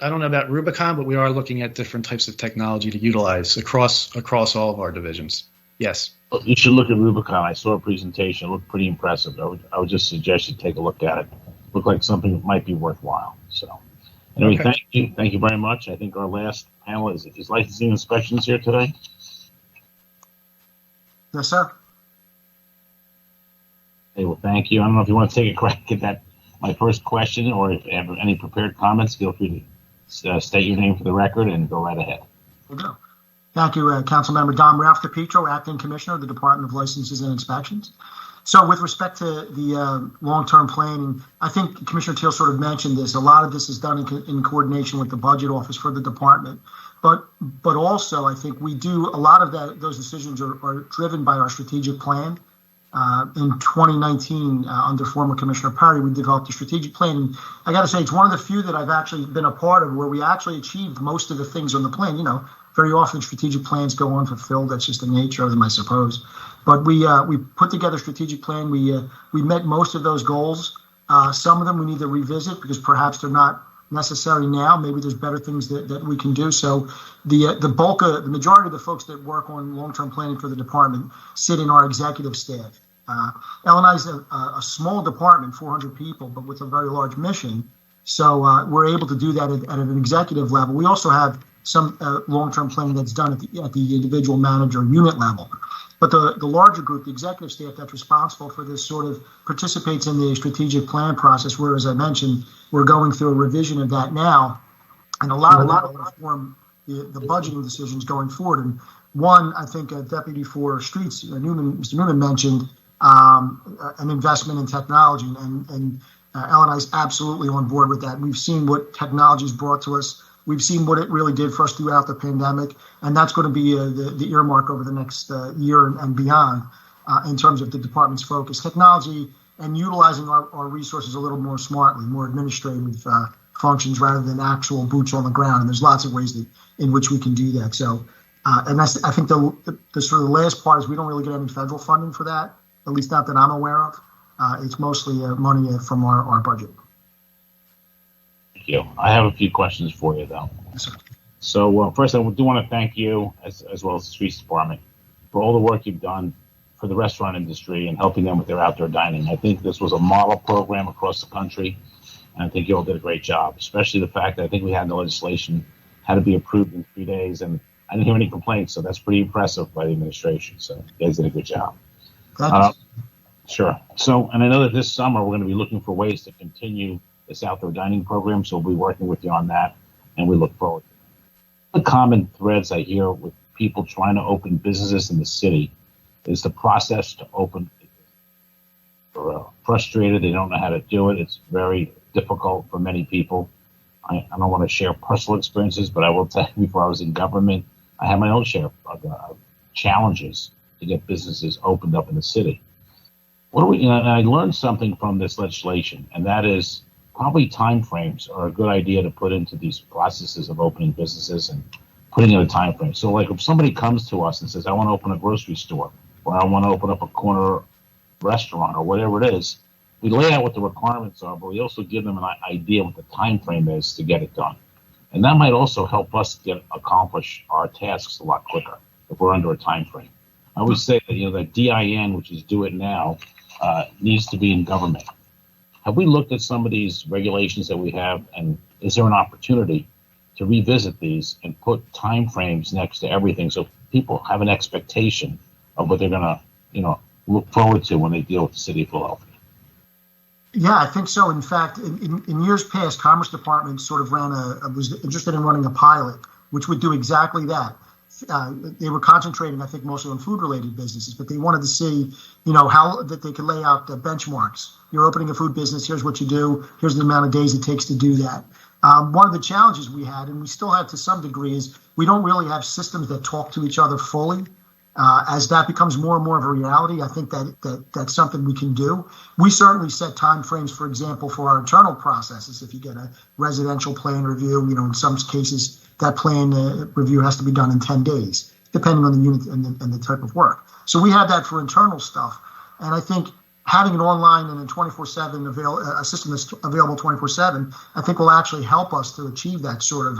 don't know about Rubicon, but we are looking at different types of technology to utilize across all of our divisions. Yes. Well, you should look at Rubicon. I saw a presentation. It looked pretty impressive. I would just suggest you take a look at it. Looked like something that might be worthwhile. So, anyway, Okay. Thank you very much. I think our last panel is licensing inspections here today. Yes, sir. Okay, well, thank you. I don't know if you want to take a crack at that. My first question, or if you have any prepared comments, feel free to state your name for the record and go right ahead. We'll go. Thank you, Councilmember Dom Ralph DePietro, Acting Commissioner of the Department of Licenses and Inspections. So with respect to the long-term planning, I think Commissioner Teal sort of mentioned this. A lot of this is done in coordination with the budget office for the department. But also, I think we do a lot of those decisions are driven by our strategic plan. In 2019, under former Commissioner Perry, we developed a strategic plan. And I got to say, it's one of the few that I've actually been a part of where we actually achieved most of the things on the plan. You know, very often strategic plans go unfulfilled. That's just the nature of them, I suppose. But we put together a strategic plan. We met most of those goals. Some of them we need to revisit because perhaps they're not necessary now. Maybe there's better things that we can do. So the majority of the folks that work on long-term planning for the department sit in our executive staff. L&I is a small department, 400 people, but with a very large mission. So we're able to do that at an executive level. We also have some long-term planning that's done at the individual manager unit level. But the larger group, the executive staff that's responsible for this, sort of participates in the strategic plan process, where, as I mentioned, we're going through a revision of that now. And a lot of that will inform the budgeting decisions going forward. And one, I think Deputy for Streets, Mr. Newman mentioned an investment in technology, and L&I is absolutely on board with that. We've seen what technology has brought to us. We've seen what it really did for us throughout the pandemic, and that's going to be the earmark over the next year and beyond in terms of the department's focus. Technology and utilizing our resources a little more smartly, more administrative functions rather than actual boots on the ground. And there's lots of ways in which we can do that. So, and that's, I think the sort of the last part is we don't really get any federal funding for that, at least not that I'm aware of. It's mostly money from our budget. Thank you. I have a few questions for you, though. Yes, sir. So first, I do want to thank you, as well as the Streets Department, for all the work you've done for the restaurant industry and helping them with their outdoor dining. I think this was a model program across the country, and I think you all did a great job, especially the fact that I think we had the legislation had to be approved in 3 days, and I didn't hear any complaints, so that's pretty impressive by the administration. So you guys did a good job. Thanks. Sure. So, and I know that this summer we're going to be looking for ways to continue this outdoor dining program, so we'll be working with you on that, and we look forward to it. The common threads I hear with people trying to open businesses in the city is the process to open. They're frustrated. They don't know how to do it. It's very difficult for many people. I don't want to share personal experiences, but I will tell you, before I was in government, I had my own share of challenges to get businesses opened up in the city. And I learned something from this legislation, and that is probably timeframes are a good idea to put into these processes of opening businesses and putting in a time frame. So, like, if somebody comes to us and says, I want to open a grocery store, or I want to open up a corner restaurant, or whatever it is, we lay out what the requirements are, but we also give them an idea what the time frame is to get it done. And that might also help us accomplish our tasks a lot quicker if we're under a time frame. I always say that, that DIN, which is do it now, needs to be in government. Have we looked at some of these regulations that we have, and is there an opportunity to revisit these and put time frames next to everything so people have an expectation of what they're going to, look forward to when they deal with the city of Philadelphia? Yeah, I think so. In fact, in years past, Commerce Department sort of was interested in running a pilot, which would do exactly that. they were concentrating, I think, mostly on food-related businesses, but they wanted to see, how that they could lay out the benchmarks. You're opening a food business. Here's what you do. Here's the amount of days it takes to do that. One of the challenges we had, and we still have to some degree, is we don't really have systems that talk to each other fully. As that becomes more and more of a reality, I think that's something we can do. We certainly set timeframes, for example, for our internal processes. If you get a residential plan review, in some cases that plan review has to be done in 10 days, depending on the unit and the type of work. So we have that for internal stuff. And I think having an online and a 24/7 a system that's available 24/7, I think will actually help us to achieve that sort of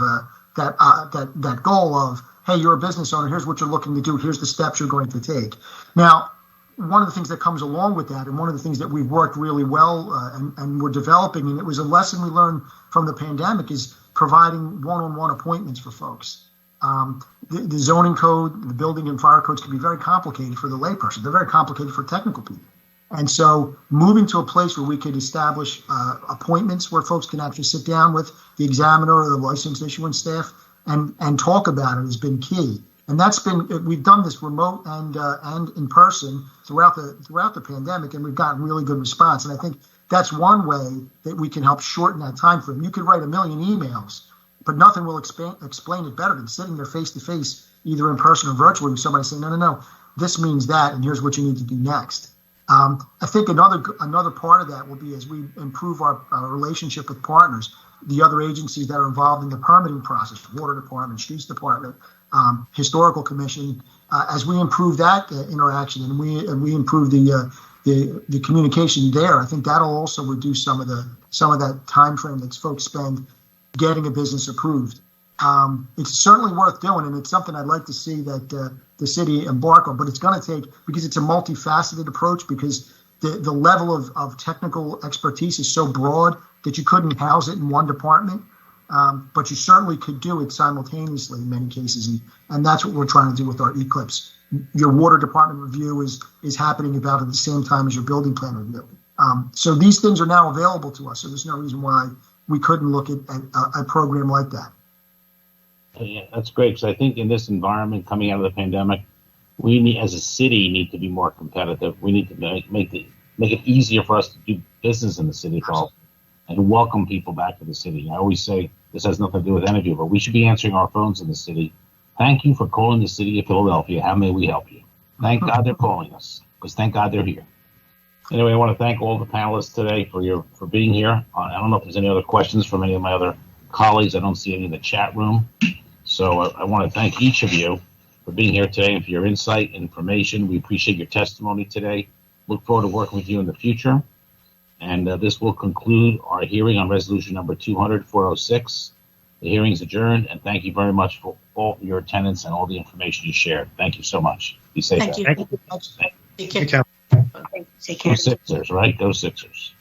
that goal of, hey, you're a business owner. Here's what you're looking to do. Here's the steps you're going to take. Now, one of the things that comes along with that, and one of the things that we've worked really well and we're developing, and it was a lesson we learned from the pandemic, is providing one-on-one appointments for folks. The zoning code, the building and fire codes can be very complicated for the layperson. They're very complicated for technical people. And so moving to a place where we could establish appointments where folks can actually sit down with the examiner or the license issuing staff and talk about it has been key. And we've done this remote and in person throughout the pandemic, and we've gotten really good response. And I think that's one way that we can help shorten that time frame. You could write 1 million emails, but nothing will explain it better than sitting there face to face, either in person or virtually, with somebody saying, no, this means that, and here's what you need to do next. I think another part of that will be as we improve our relationship with partners, the other agencies that are involved in the permitting process, water department, streets department, historical commission, as we improve that interaction and we improve the communication there, I think that'll also reduce some of that time frame that folks spend getting a business approved. It's certainly worth doing, and it's something I'd like to see that the city embark on, but it's going to take, because it's a multifaceted approach, because the level of technical expertise is so broad that you couldn't house it in one department, but you certainly could do it simultaneously in many cases, and that's what we're trying to do with our Eclipse. Your water department review is happening about at the same time as your building plan review. So these things are now available to us, so there's no reason why we couldn't look at a program like that. Yeah, that's great, because I think in this environment coming out of the pandemic, we need, as a city, need to be more competitive. We need to make it easier for us to do business in the city hall and welcome people back to the city. I always say this has nothing to do with any of you, but we should be answering our phones in the city. Thank you for calling the city of Philadelphia. How may we help you? Thank God they're calling us, because thank God they're here. Anyway, I want to thank all the panelists today for being here. I don't know if there's any other questions from any of my other colleagues. I don't see any in the chat room. So I want to thank each of you for being here today and for your insight and information. We appreciate your testimony today. Look forward to working with you in the future. And this will conclude our hearing on resolution number 200-406. The hearing is adjourned, and thank you very much for all your attendance and all the information you shared. Thank you so much. Be safe. Thank you. Thank you. Take care. Take care. Go Sixers, right? Go Sixers.